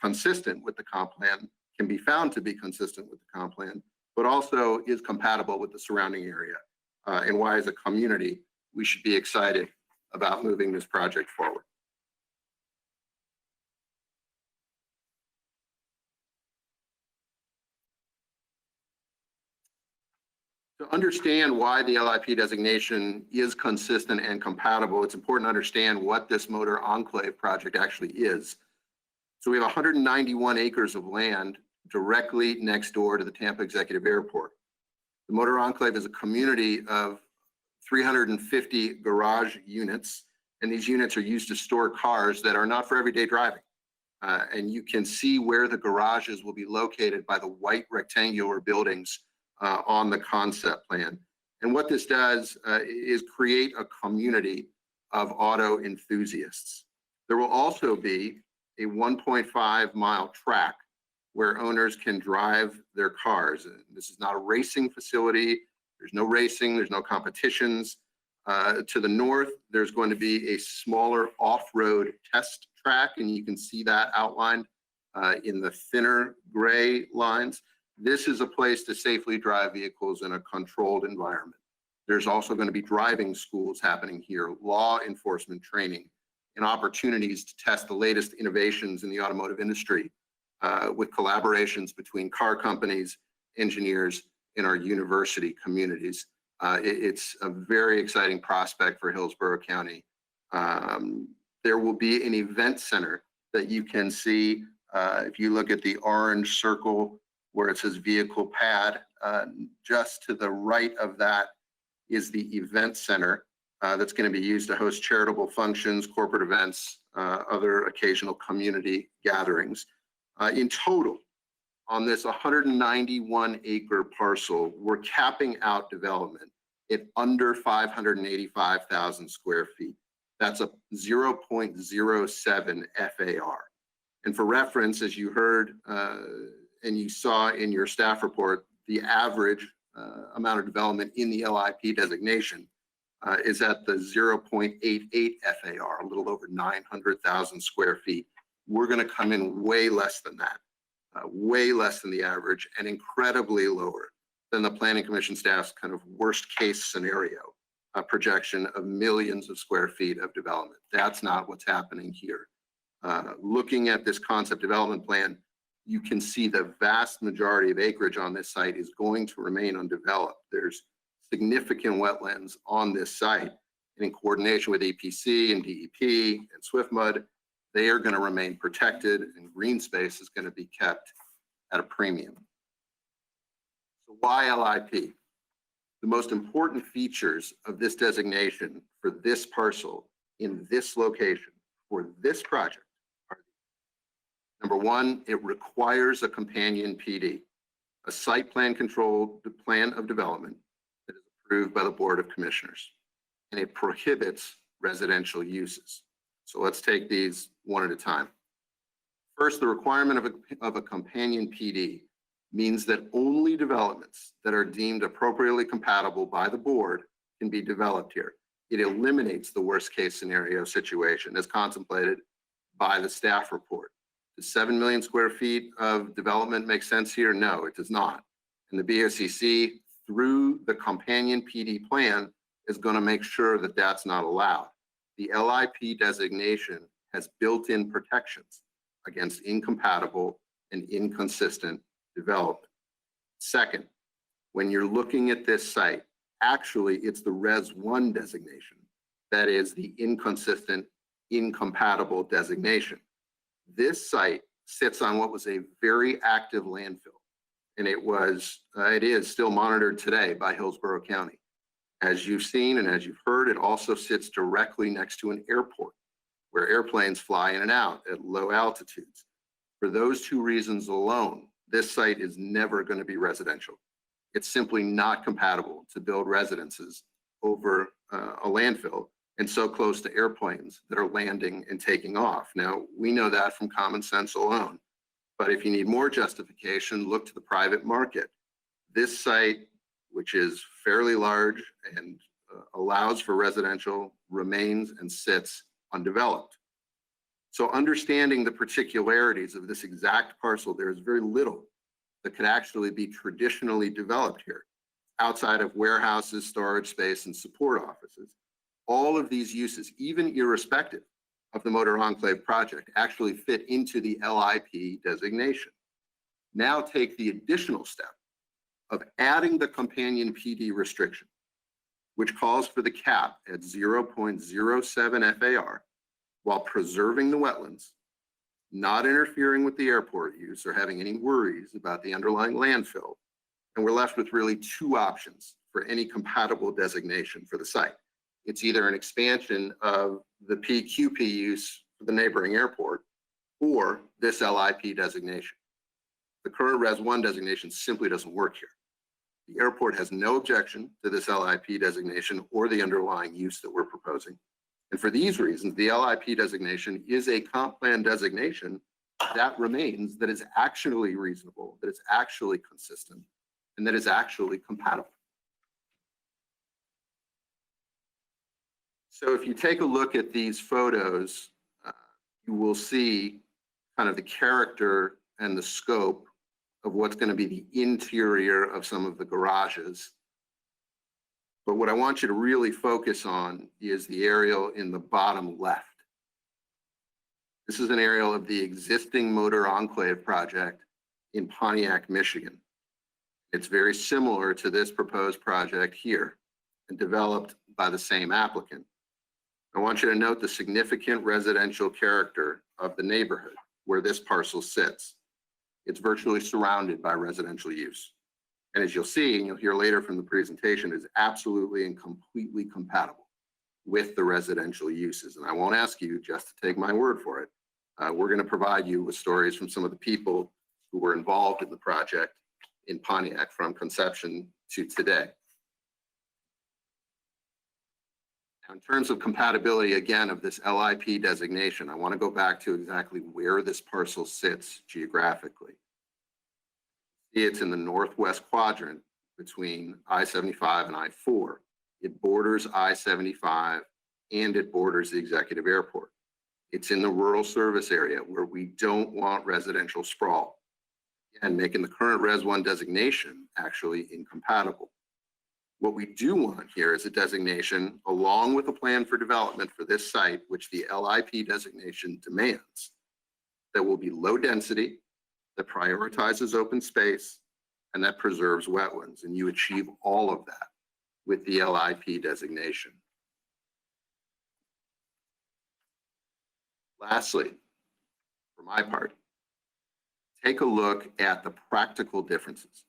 consistent with the comp plan, can be found to be consistent with the comp plan, but also is compatible with the surrounding area. And why, as a community, we should be excited about moving this project forward. To understand why the LIP designation is consistent and compatible, it's important to understand what this Motor Enclave project actually is. So we have 191 acres of land directly next door to the Tampa Executive Airport. The Motor Enclave is a community of 350 garage units, and these units are used to store cars that are not for everyday driving. And you can see where the garages will be located by the white rectangular buildings on the concept plan. And what this does is create a community of auto enthusiasts. There will also be a 1.5-mile track where owners can drive their cars. This is not a racing facility. There's no racing, there's no competitions. To the north, there's going to be a smaller off-road test track, and you can see that outlined in the thinner gray lines. This is a place to safely drive vehicles in a controlled environment. There's also going to be driving schools happening here, law enforcement training, and opportunities to test the latest innovations in the automotive industry with collaborations between car companies, engineers, and our university communities. It's a very exciting prospect for Hillsborough County. There will be an event center that you can see if you look at the orange circle where it says vehicle pad, just to the right of that is the event center that's going to be used to host charitable functions, corporate events, other occasional community gatherings. In total, on this 191-acre parcel, we're capping out development at under 585,000 square feet. That's a 0.07 FAR. And for reference, as you heard and you saw in your staff report, the average amount of development in the LIP designation is at the 0.88 FAR, a little over 900,000 square feet. We're going to come in way less than that, way less than the average, and incredibly lower than the Planning Commission staff's kind of worst case scenario projection of millions of square feet of development. That's not what's happening here. Looking at this concept development plan, you can see the vast majority of acreage on this site is going to remain undeveloped. There's significant wetlands on this site, and in coordination with EPC and DEP and SwiftMud, they are going to remain protected, and green space is going to be kept at a premium. So why LIP? The most important features of this designation for this parcel in this location for this project are: number one, it requires a companion PD, a site plan controlled plan of development that is approved by the Board of Commissioners, and it prohibits residential uses. So let's take these one at a time. First, the requirement of a companion PD means that only developments that are deemed appropriately compatible by the board can be developed here. It eliminates the worst case scenario situation as contemplated by the staff report. Does 7 million square feet of development make sense here? No, it does not. And the BOCC, through the companion PD plan, is going to make sure that that's not allowed. The LIP designation has built-in protections against incompatible and inconsistent development. Second, when you're looking at this site, actually it's the Res 1 designation that is the inconsistent, incompatible designation. This site sits on what was a very active landfill, and it is still monitored today by Hillsborough County. As you've seen and as you've heard, it also sits directly next to an airport where airplanes fly in and out at low altitudes. For those two reasons alone, this site is never going to be residential. It's simply not compatible to build residences over a landfill and so close to airplanes that are landing and taking off. Now, we know that from common sense alone, but if you need more justification, look to the private market. This site, which is fairly large and allows for residential, remains and sits undeveloped. So understanding the particularities of this exact parcel, there is very little that could actually be traditionally developed here outside of warehouses, storage space, and support offices. All of these uses, even irrespective of the Motor Enclave project, actually fit into the LIP designation. Now take the additional step of adding the companion PD restriction, which calls for the cap at 0.07 FAR while preserving the wetlands, not interfering with the airport use or having any worries about the underlying landfill. And we're left with really two options for any compatible designation for the site. It's either an expansion of the PQP use for the neighboring airport or this LIP designation. The current Res 1 designation simply doesn't work here. The airport has no objection to this LIP designation or the underlying use that we're proposing. And for these reasons, the LIP designation is a comp plan designation that remains, that is actually reasonable, that is actually consistent, and that is actually compatible. So if you take a look at these photos, you will see kind of the character and the scope of what's going to be the interior of some of the garages. But what I want you to really focus on is the aerial in the bottom left. This is an aerial of the existing Motor Enclave project in Pontiac, Michigan. It's very similar to this proposed project here and developed by the same applicant. I want you to note the significant residential character of the neighborhood where this parcel sits. It's virtually surrounded by residential use. And as you'll see, and you'll hear later from the presentation, is absolutely and completely compatible with the residential uses. And I won't ask you just to take my word for it. We're going to provide you with stories from some of the people who were involved in the project in Pontiac from conception to today. Now, in terms of compatibility, again, of this LIP designation, I want to go back to exactly where this parcel sits geographically. It's in the northwest quadrant between I-75 and I-4. It borders I-75 and it borders the executive airport. It's in the rural service area where we don't want residential sprawl, and making the current Res 1 designation actually incompatible. What we do want here is a designation along with a plan for development for this site, which the LIP designation demands, that will be low density, that prioritizes open space, and that preserves wetlands. And you achieve all of that with the LIP designation. Lastly, for my part, take a look at the practical differences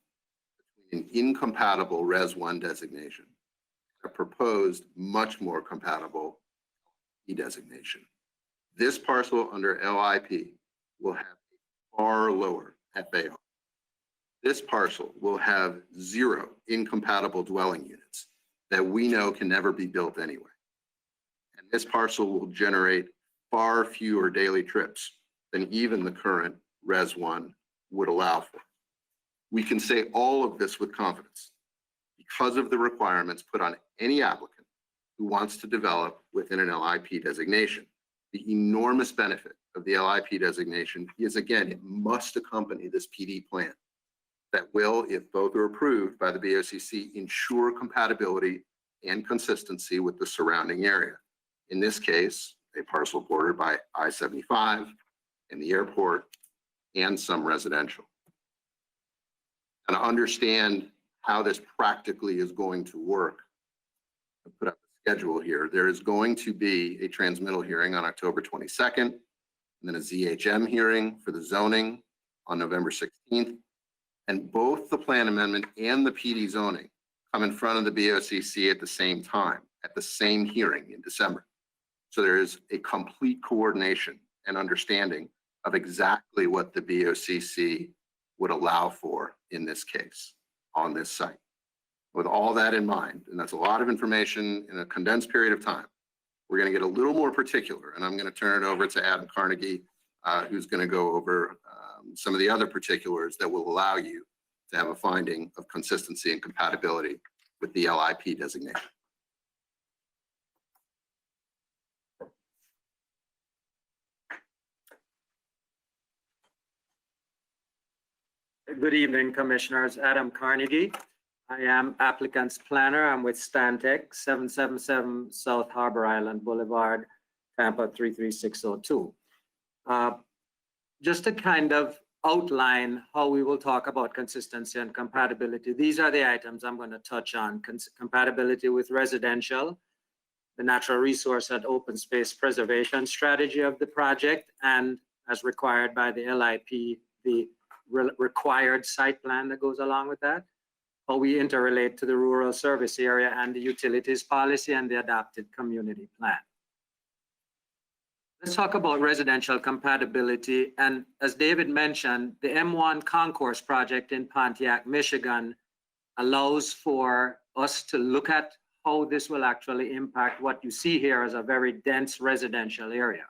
between an incompatible Res 1 designation and a proposed much more compatible designation. This parcel under LIP will have a far lower FAR. This parcel will have 0 incompatible dwelling units that we know can never be built anyway. And this parcel will generate far fewer daily trips than even the current Res 1 would allow for. We can say all of this with confidence because of the requirements put on any applicant who wants to develop within an LIP designation. The enormous benefit of the LIP designation is, again, it must accompany this PD plan that will, if both are approved by the BOCC, ensure compatibility and consistency with the surrounding area. In this case, a parcel bordered by I-75 and the airport and some residential. And to understand how this practically is going to work, I'll put up a schedule here. There is going to be a transmittal hearing on October 22nd, and then a ZHM hearing for the zoning on November 16th. And both the plan amendment and the PD zoning come in front of the BOCC at the same time, at the same hearing in December. So there is a complete coordination and understanding of exactly what the BOCC would allow for in this case on this site. With all that in mind, and that's a lot of information in a condensed period of time, we're going to get a little more particular, and I'm going to turn it over to Adam Carnegie, who's going to go over some of the other particulars that will allow you to have a finding of consistency and compatibility with the LIP designation. Good evening, Commissioners. Adam Carnegie. I am applicant's planner. I'm with Stantec, 777 South Harbor Island Boulevard, Tampa 33602. Just to kind of outline how we will talk about consistency and compatibility, these are the items I'm going to touch on. Compatibility with residential, the natural resource and open space preservation strategy of the project, and as required by the LIP, the required site plan that goes along with that, how we interrelate to the rural service area and the utilities policy and the adopted community plan. Let's talk about residential compatibility. And as David mentioned, the M1 Concourse project in Pontiac, Michigan allows for us to look at how this will actually impact what you see here as a very dense residential area.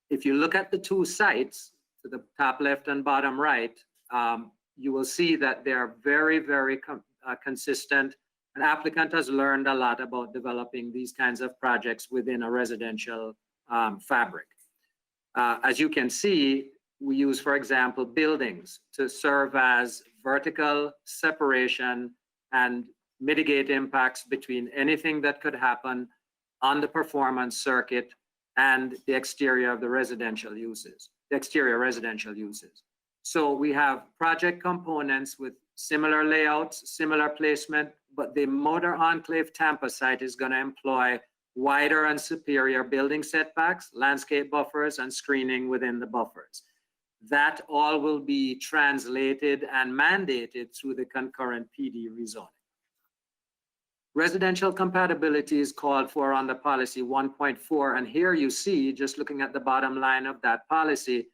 If you look at the two sites, to the top left and bottom right, you will see that they are very, very consistent. An applicant has learned a lot about developing these kinds of projects within a residential fabric. As you can see, we use, for example, buildings to serve as vertical separation and mitigate impacts between anything that could happen on the performance circuit and the exterior of the residential uses. Exterior residential uses. So we have project components with similar layouts, similar placement, but the Motor Enclave Tampa site is going to employ wider and superior building setbacks, landscape buffers, and screening within the buffers. That all will be translated and mandated through the concurrent PD rezoning. Residential compatibility is called for under policy 1.4. And here you see, just looking at the bottom line of that policy,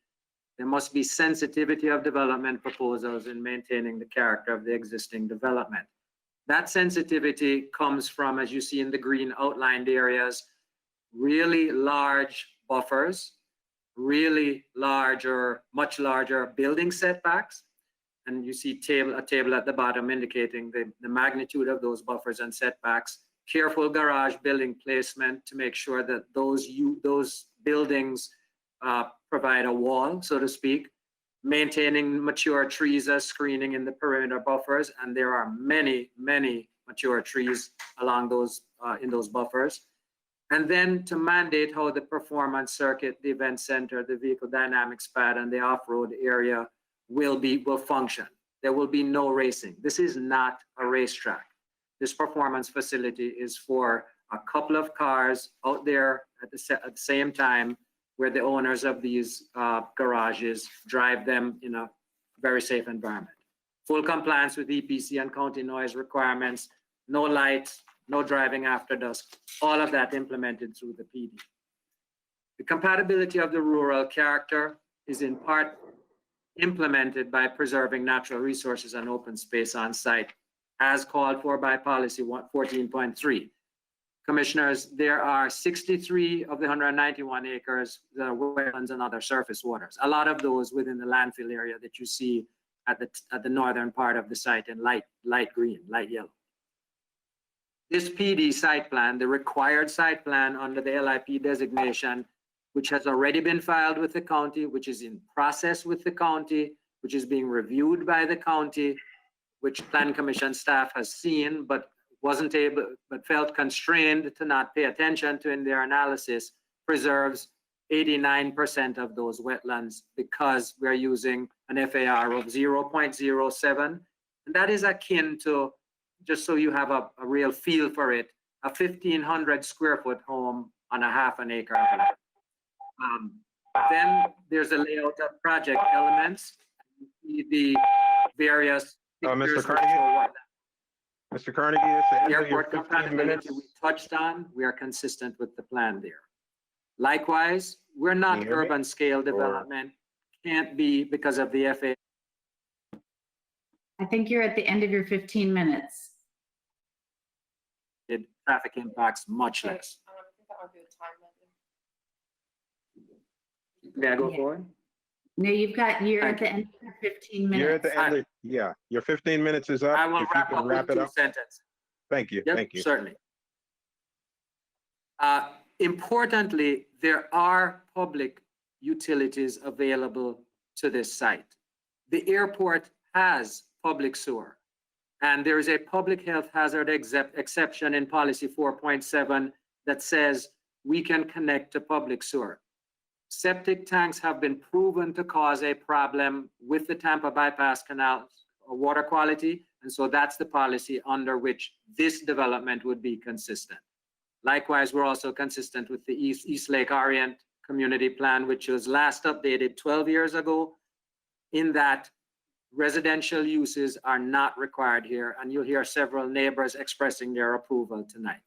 there must be sensitivity of development proposals in maintaining the character of the existing development. That sensitivity comes from, as you see in the green outlined areas, really large buffers, really large or much larger building setbacks. And you see a table at the bottom indicating the magnitude of those buffers and setbacks. Careful garage building placement to make sure that those buildings provide a wall, so to speak. Maintaining mature trees as screening in the perimeter buffers, and there are many, many mature trees along those in those buffers. And then to mandate how the performance circuit, the event center, the vehicle dynamics pad, and the off-road area will function. There will be no racing. This is not a racetrack. This performance facility is for a couple of cars out there at the same time, where the owners of these garages drive them in a very safe environment. Full compliance with EPC and county noise requirements, no lights, no driving after dusk, all of that implemented through the PD. The compatibility of the rural character is in part implemented by preserving natural resources and open space on site, as called for by policy 14.3. Commissioners, there are 63 of the 191 acres that are wetlands and other surface waters. A lot of those within the landfill area that you see at the northern part of the site in light green, light yellow. This PD site plan, the required site plan under the LIP designation, which has already been filed with the county, which is in process with the county, which is being reviewed by the county, which Planning Commission staff has seen, but felt constrained to not pay attention to in their analysis, preserves 89% of those wetlands because we're using an FAR of 0.07. And that is akin to, just so you have a real feel for it, a 1,500 square foot home on a half an acre of land. Then there's a layout of project elements, the various Mr. Carnegie? Mr. Carnegie, it's the end of your airport 15 compatibility minutes. we touched on. We are consistent with the plan there. Likewise, we're not Can you hear me? urban scale development, can't be because of the FAA. I think you're at the end of your 15 minutes. Traffic impacts much less. May I go forward? No, you're at the end of your 15 minutes. You're at the end of, yeah, your 15 minutes is up. I will If you wrap can up with it 2 up. sentences. Thank you, Yep, thank you. certainly. Importantly, there are public utilities available to this site. The airport has public sewer, and there is a public health hazard exception in policy 4.7 that says we can connect to public sewer. Septic tanks have been proven to cause a problem with the Tampa bypass canal water quality, and so that's the policy under which this development would be consistent. Likewise, we're also consistent with the East Lake Orient Community Plan, which was last updated 12 years ago, in that residential uses are not required here, and you'll hear several neighbors expressing their approval tonight.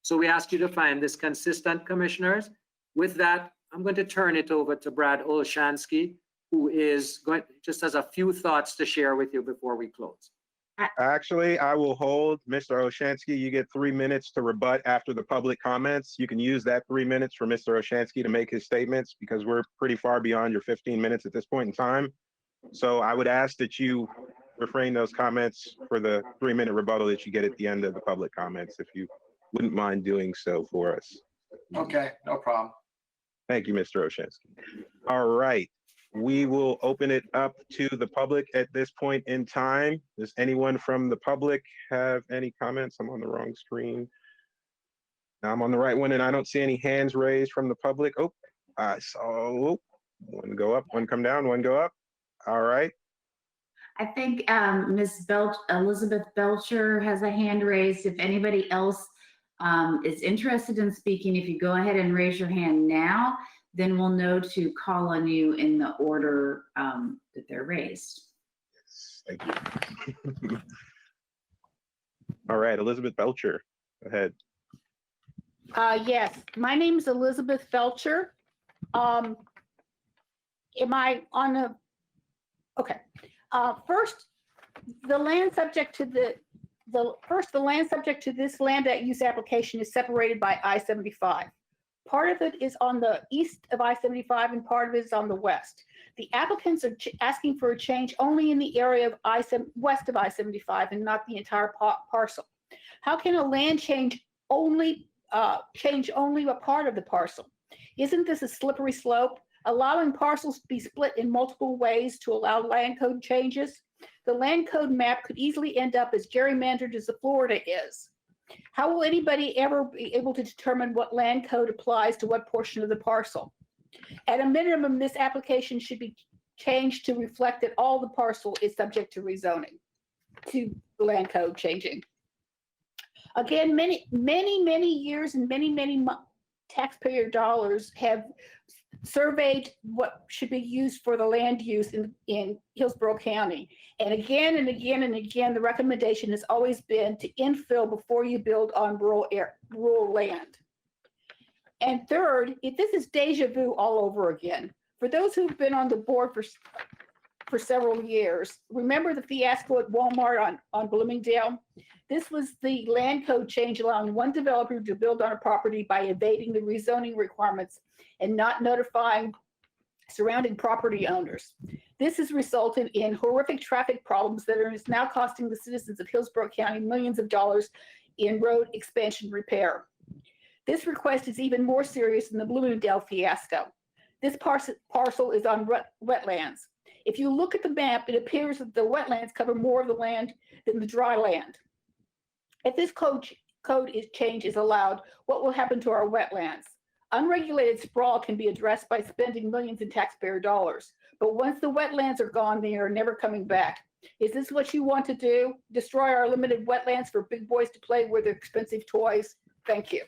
So we ask you to find this consistent, commissioners. With that, I'm going to turn it over to Brad Olshansky, who is going just has a few thoughts to share with you before we close. Actually, I will hold. Mr. Olshansky, you get 3 minutes to rebut after the public comments. You can use that 3 minutes for Mr. Olshansky to make his statements because we're pretty far beyond your 15 minutes at this point in time. So I would ask that you refrain those comments for the 3-minute rebuttal that you get at the end of the public comments, if you wouldn't mind doing so for us. Okay, no problem. Thank you, Mr. Olshansky. All right, we will open it up to the public at this point in time. Does anyone from the public have any comments? I'm on the wrong screen. Now I'm on the right one and I don't see any hands raised from the public. Oh, I saw one go up, one come down, one go up. All right. I think Elizabeth Belcher has a hand raised. If anybody else is interested in speaking, if you go ahead and raise your hand now, then we'll know to call on you in the order that they're raised. Thank you. All right, Elizabeth Belcher, go ahead. Yes, my name is Elizabeth Felcher. Am I on the, okay. First, the land subject to the land subject to this land use application is separated by I-75. Part of it is on the east of I-75 and part of it is on the west. The applicants are asking for a change only in the area of west of I-75 and not the entire parcel. How can a land change only a part of the parcel? Isn't this a slippery slope? Allowing parcels to be split in multiple ways to allow land code changes? The land code map could easily end up as gerrymandered as the Florida is. How will anybody ever be able to determine what land code applies to what portion of the parcel? At a minimum, this application should be changed to reflect that all the parcel is subject to rezoning, to land code changing. Again, many years and many taxpayer dollars have surveyed what should be used for the land use in Hillsborough County. And again, the recommendation has always been to infill before you build on rural land. And third, this is deja vu all over again. For those who've been on the board for several years, remember the fiasco at Walmart on Bloomingdale? This was the land code change allowing one developer to build on a property by evading the rezoning requirements and not notifying surrounding property owners. This has resulted in horrific traffic problems that is now costing the citizens of Hillsborough County millions of dollars in road expansion repair. This request is even more serious than the Bloomingdale fiasco. This parcel is on wetlands. If you look at the map, it appears that the wetlands cover more of the land than the dry land. If this change is allowed, what will happen to our wetlands? Unregulated sprawl can be addressed by spending millions in taxpayer dollars. But once the wetlands are gone, they are never coming back. Is this what you want to do? Destroy our limited wetlands for big boys to play with their expensive toys? Thank you.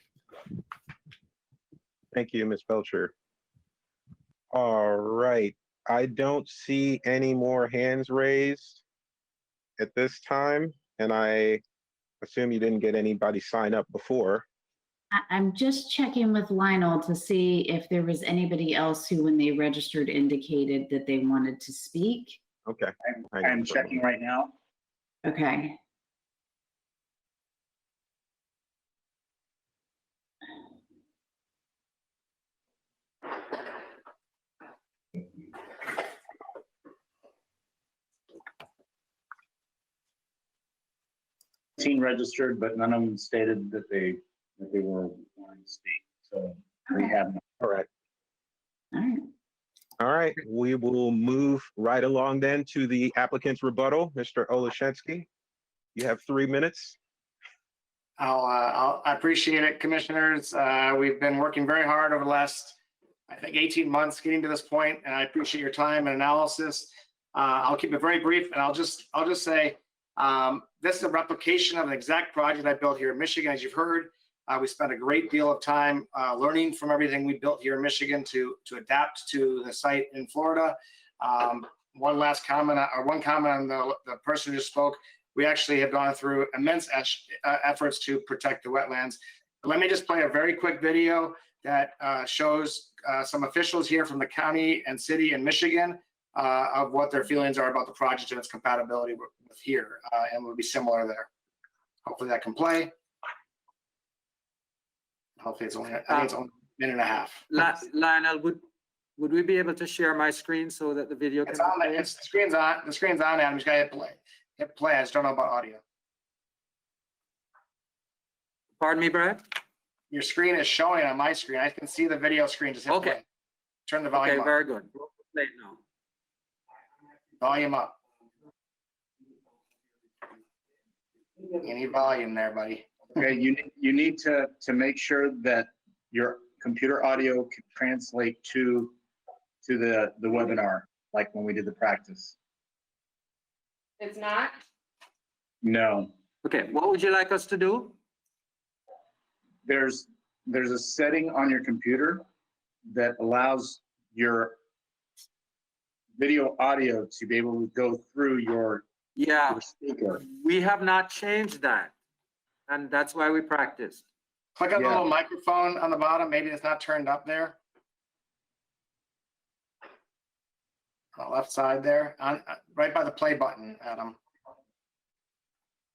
Thank you, Ms. Belcher. All right, I don't see any more hands raised at this time, and I assume you didn't get anybody sign up before. I'm just checking with Lionel to see if there was anybody else who, when they registered, indicated that they wanted to speak. Okay. I'm checking right now. Okay. Registered, but none of them stated that they were wanting to speak. So we have. All right. All right. All right. We will move right along then to the applicant's rebuttal. Mr. Olashensky, you have 3 minutes. I appreciate it, commissioners. We've been working very hard over the last, I think, 18 months getting to this point, and I appreciate your time and analysis. I'll keep it very brief, and I'll just say this is a replication of an exact project I built here in Michigan, as you've heard. We spent a great deal of time learning from everything we built here in Michigan to adapt to the site in Florida. One comment on the person who spoke. We actually have gone through immense efforts to protect the wetlands. But let me just play a very quick video that shows some officials here from the county and city in Michigan of what their feelings are about the project and its compatibility with here, and will be similar there. Hopefully that can play. Hopefully it's only, I think it's only a minute and a half. Lionel, would we be able to share my screen so that the video can? It's on. The screen's on. The screen's on. I'm just gonna hit play. Hit play. I just don't know about audio. Pardon me, Brad? Your screen is showing on my screen. I can see the video screen. Just hit play. Turn the volume up. Okay, very good. We'll play it now. Volume up. Any volume there, buddy? Okay, you need to make sure that your computer audio can translate to the webinar, like when we did the practice. It's not? No. Okay, what would you like us to do? There's a setting on your computer that allows your video audio to be able to go through your Yeah, speaker. we have not changed that. And that's why we practiced. Click on the Yeah. little microphone on the bottom. Maybe it's not turned up there. On the left side there, on right by the play button, Adam.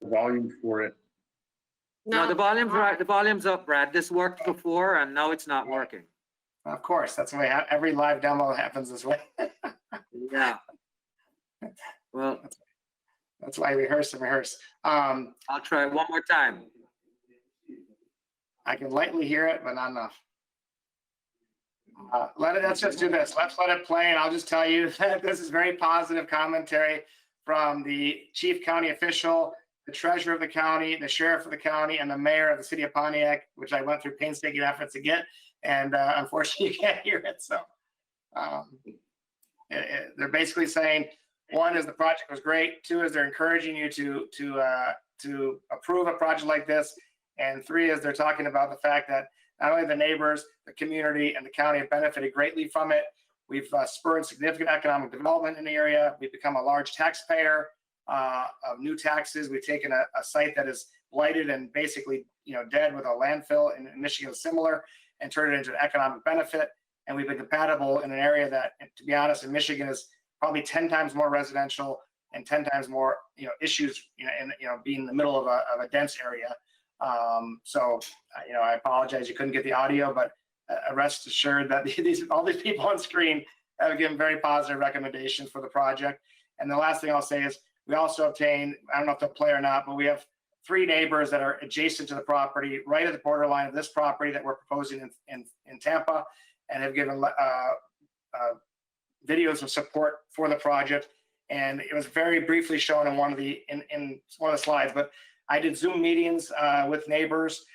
The volume for it. No, the volume's right. The volume's up, Brad. This worked before and now it's not working. Of course, that's the way every live demo happens this way. Yeah. Well, That's why rehearse and rehearse. I'll try one more time. I can lightly hear it, but not enough. Let's just do this. Let's let it play, and I'll just tell you that this is very positive commentary from the chief county official, the treasurer of the county, the sheriff of the county, and the mayor of the city of Pontiac, which I went through painstaking efforts to get, and unfortunately you can't hear it. So they're basically saying, one is the project was great. Two is they're encouraging you to approve a project like this. And three is they're talking about the fact that not only the neighbors, the community, and the county have benefited greatly from it. We've spurred significant economic development in the area. We've become a large taxpayer of new taxes. We've taken a site that is blighted and basically, dead with a landfill in Michigan similar, and turned it into an economic benefit. And we've been compatible in an area that, to be honest, in Michigan is probably 10 times more residential and 10 times more, issues, being in the middle of a dense area. I apologize you couldn't get the audio, but rest assured that all these people on screen have given very positive recommendations for the project. And the last thing I'll say is we also obtained, I don't know if they'll play or not, but we have 3 neighbors that are adjacent to the property, right at the borderline of this property that we're proposing in Tampa, and have given videos of support for the project. And it was very briefly shown in one of the slides, but I did Zoom meetings with neighbors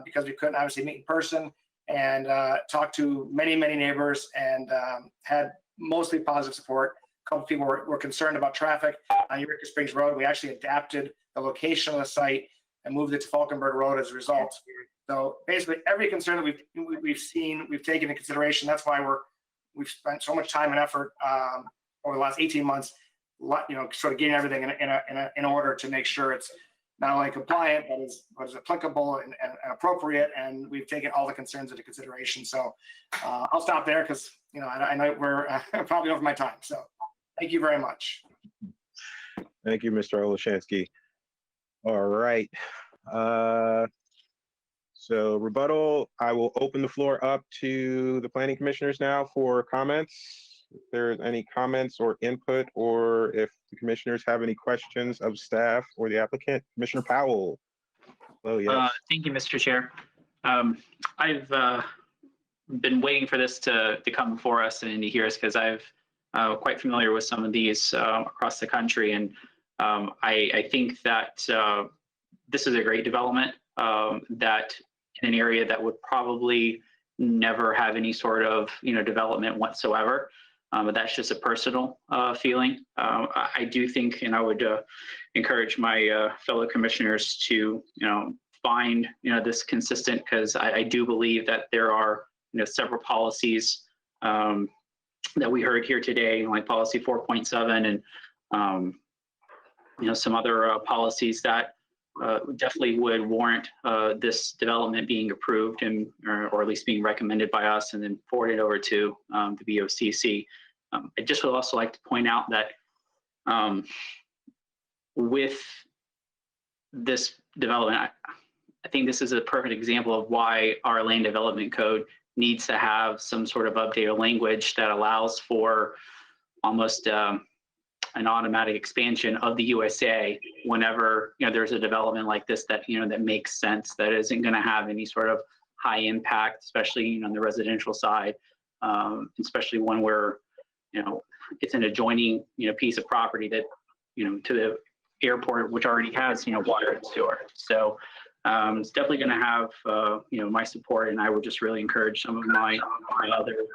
because we couldn't obviously meet in person, and talked to many neighbors, and had mostly positive support. A couple people were concerned about traffic on Eureka Springs Road. We actually adapted the location of the site and moved it to Falkenberg Road as a result. So basically every concern that we've seen, we've taken into consideration. That's why we've spent so much time and effort over the last 18 months, sort of getting everything in order to make sure it's not only compliant, but is applicable and appropriate. And we've taken all the concerns into consideration. So I'll stop there because, I know we're probably over my time. So thank you very much. Thank you, Mr. Olshansky. All right. So rebuttal, I will open the floor up to the planning commissioners now for comments. If there's any comments or input, or if the commissioners have any questions of staff or the applicant. Commissioner Powell. Oh, yes. Thank you, Mr. Chair. I've been waiting for this to come before us and to hear us, because I've quite familiar with some of these across the country. And I think that this is a great development that in an area that would probably never have any sort of development whatsoever. But that's just a personal feeling. I do think, and I would encourage my fellow commissioners to find this consistent, because I do believe that there are several policies that we heard here today, like policy 4.7 and some other policies that definitely would warrant this development being approved or at least being recommended by us and then forwarded over to the BOCC. I just would also like to point out that with this development, I think this is a perfect example of why our land development code needs to have some sort of updated language that allows for almost an automatic expansion of the USA whenever there's a development like this that that makes sense, that isn't going to have any sort of high impact, especially on the residential side, especially when we're it's an adjoining piece of property that to the airport, which already has water and sewer. So it's definitely going to have my support, and I would just really encourage some of my other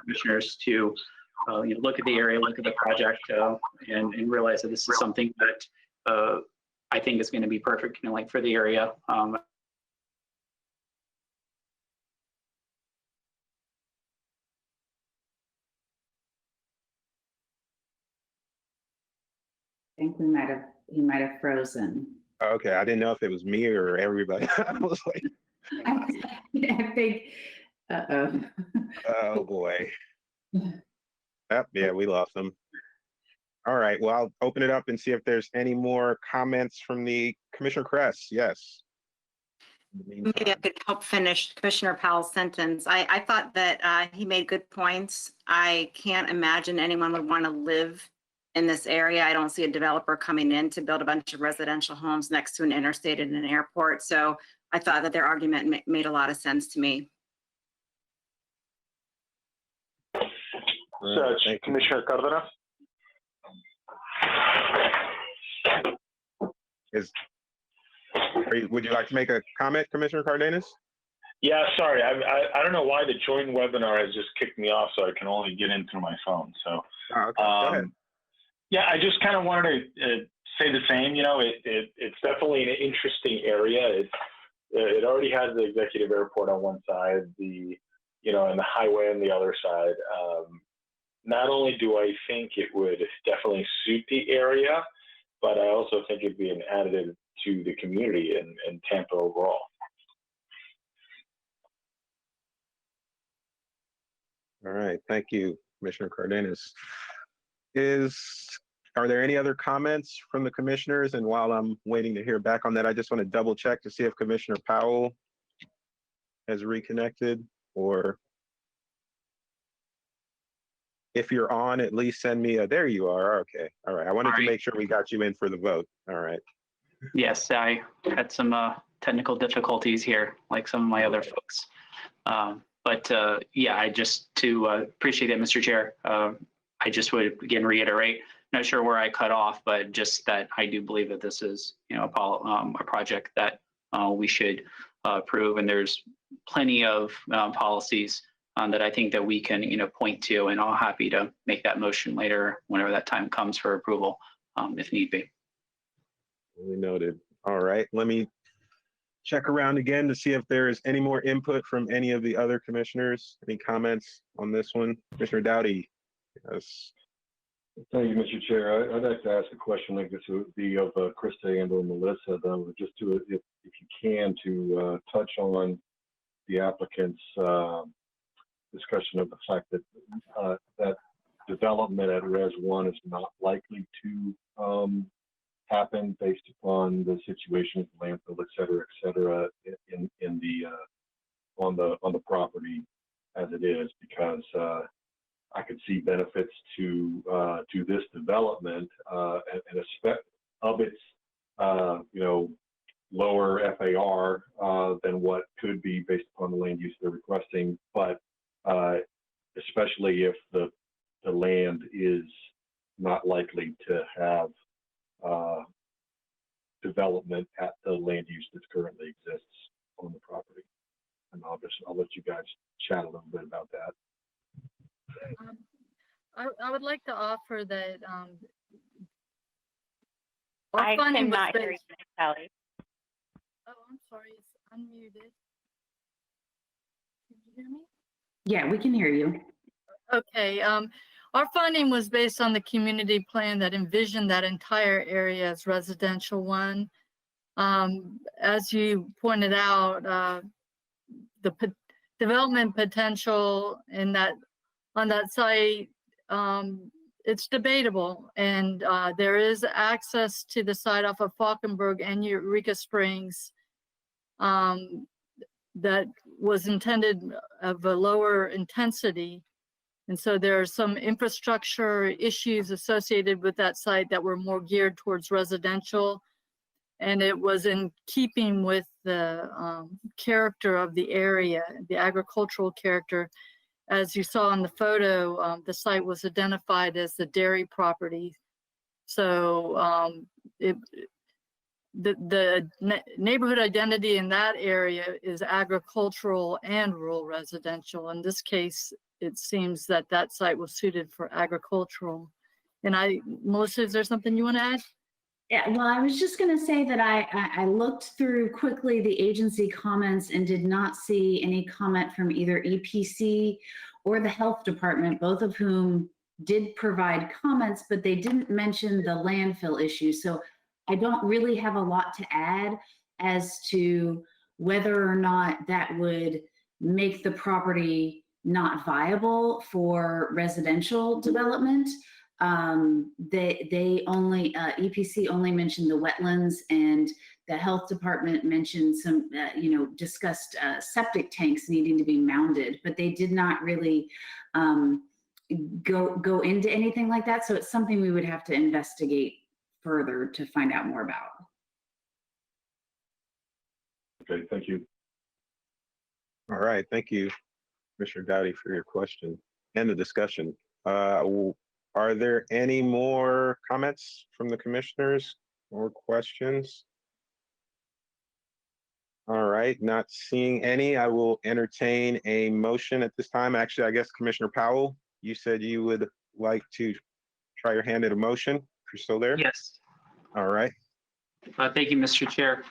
commissioners to look at the area, look at the project, and realize that this is something that I think is going to be perfect, for the area. frozen. Okay, I didn't know if it was me or everybody. I was like, I think, uh-oh. oh boy. Yep, yeah, we lost them. All right, well, I'll open it up and see if there's any more comments from the Commissioner Kress. Yes. Maybe I could help finish Commissioner Powell's sentence. I thought that he made good points. I can't imagine anyone would want to live in this area. I don't see a developer coming in to build a bunch of residential homes next to an interstate and an airport. So I thought that their argument made a lot of sense to me. Commissioner Cardenas? Would you like to make a comment, Commissioner Cardenas? Yeah, sorry. I don't know why the join webinar has just kicked me off, so I can only get in through my phone. So, okay. Go ahead. Yeah, I just kind of wanted to say the same. You know, it's definitely an interesting area. It already has the executive airport on one side, and the highway on the other side. Not only do I think it would definitely suit the area, but I also think it'd be an additive to the community and Tampa overall. All right, thank you, Commissioner Cardenas. Are there any other comments from the commissioners? And while I'm waiting to hear back on that, I just want to double check to see if Commissioner Powell has reconnected, or if you're on, at least send me there you are. Okay, all right. I wanted to make sure we got you in for the vote. All right. Yes, I had some technical difficulties here, like some of my other folks. Yeah, I just appreciate that, Mr. Chair. I just would again reiterate, not sure where I cut off, but just that I do believe that this is, a project that we should approve, and there's plenty of policies that I think that we can, point to, and I'm happy to make that motion later whenever that time comes for approval, if need be. We noted. All right, let me check around again to see if there is any more input from any of the other commissioners. Any comments on this one? Commissioner Dowdy. Yes. Thank you, Mr. Chair. I'd like to ask a question, I guess it would be of Krista and or Melissa, though, just to, if you can, to touch on the applicant's discussion of the fact that that development at Res 1 is not likely to happen based upon the situation with landfill, et cetera, in the on the property as it is, because I could see benefits to this development and of its lower FAR than what could be based upon the land use they're requesting, but especially if the land is not likely to have development at the land use that currently exists on the property. And I'll let you guys chat a little bit about that. I would like to offer that I cannot hear you, Kelly. Oh, I'm sorry, it's unmuted. Can you hear me? Yeah, we can hear you. Okay, our funding was based on the community plan that envisioned that entire area as residential one. As you pointed out, the development potential in on that site, it's debatable, and there is access to the site off of Falkenberg and Eureka Springs that was intended of a lower intensity. And so there are some infrastructure issues associated with that site that were more geared towards residential. And it was in keeping with the character of the area, the agricultural character. As you saw in the photo, the site was identified as the dairy property. So the neighborhood identity in that area is agricultural and rural residential. In this case, it seems that that site was suited for agricultural. And Melissa, is there something you want to add? Yeah, well, I was just going to say that I looked through quickly the agency comments and did not see any comment from either EPC or the health department, both of whom did provide comments, but they didn't mention the landfill issue. So I don't really have a lot to add as to whether or not that would make the property not viable for residential development. They only, EPC only mentioned the wetlands, and the health department mentioned some, discussed septic tanks needing to be mounded, but they did not really go into anything like that. So it's something we would have to investigate further to find out more about. Okay, thank you. All right, thank you, Commissioner Dowdy, for your question and the discussion. Are there any more comments from the commissioners or questions? All right, not seeing any, I will entertain a motion at this time. Actually, I guess Commissioner Powell, you said you would like to try your hand at a motion. If you're still there? Yes. All right. Thank you, Mr. Chair.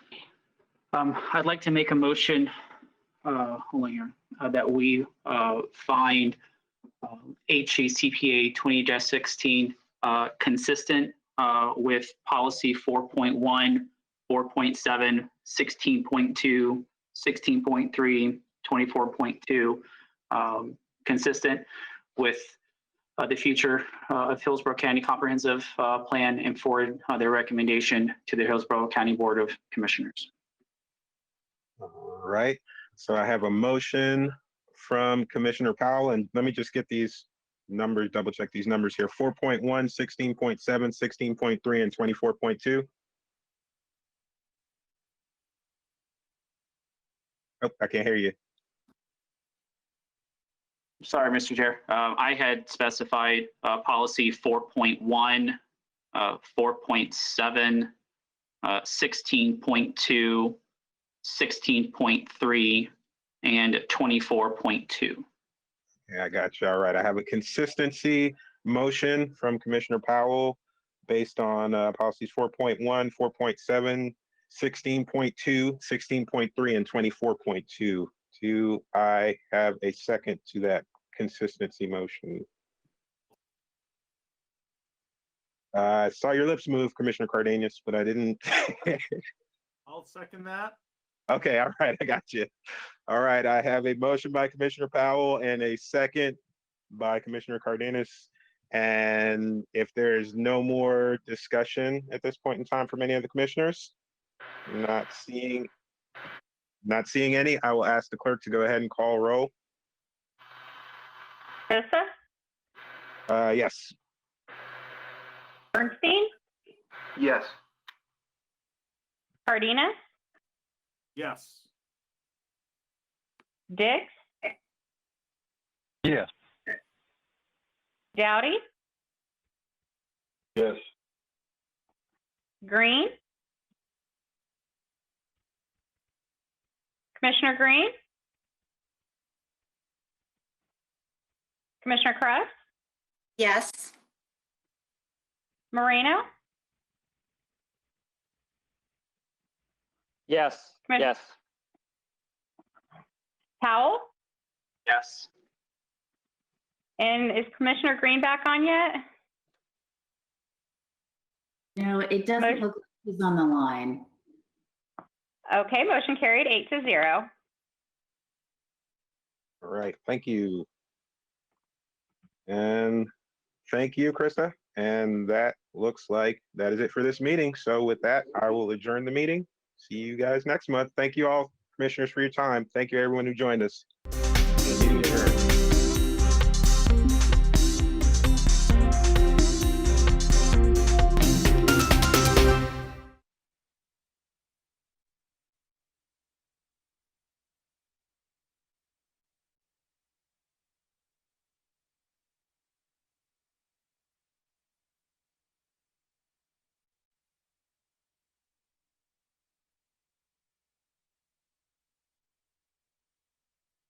I'd like to make a motion, hold on here, that we find AICPA 20-16 consistent with policy 4.1, 4.7, 16.2, 16.3, 24.2, consistent with the future of Hillsborough County Comprehensive Plan, and forward their recommendation to the Hillsborough County Board of Commissioners. All right, so I have a motion from Commissioner Powell, and let me just get these numbers, double check these numbers here. 4.1, 16.7, 16.3, and 24.2. Oh, I can't hear you. Sorry, Mr. Chair. I had specified policy 4.1, 4.7, 16.2, 16.3, and 24.2. Yeah, I got you. All right, I have a consistency motion from Commissioner Powell based on policies 4.1, 4.7, 16.2, 16.3, and 24.2. Do I have a second to that consistency motion? I saw your lips move, Commissioner Cardenas, but I didn't. I'll second that. Okay, all right, I got you. All right, I have a motion by Commissioner Powell and a second by Commissioner Cardenas. And if there's no more discussion at this point in time from any of the commissioners, not seeing any, I will ask the clerk to go ahead and call roll. Krista? Yes. Bernstein? Yes. Cardenas? Yes. Dix? Yes. Dowdy? Yes. Green? Commissioner Green? Commissioner Kress? Yes. Moreno? Yes, yes. Powell? Yes. And is Commissioner Green back on yet? No, it doesn't look like he's on the line. Okay, motion carried 8-0. All right, thank you. And thank you, Krista. And that looks like that is it for this meeting. So with that, I will adjourn the meeting. See you guys next month. Thank you all, commissioners, for your time. Thank you, everyone who joined us. The meeting adjourned.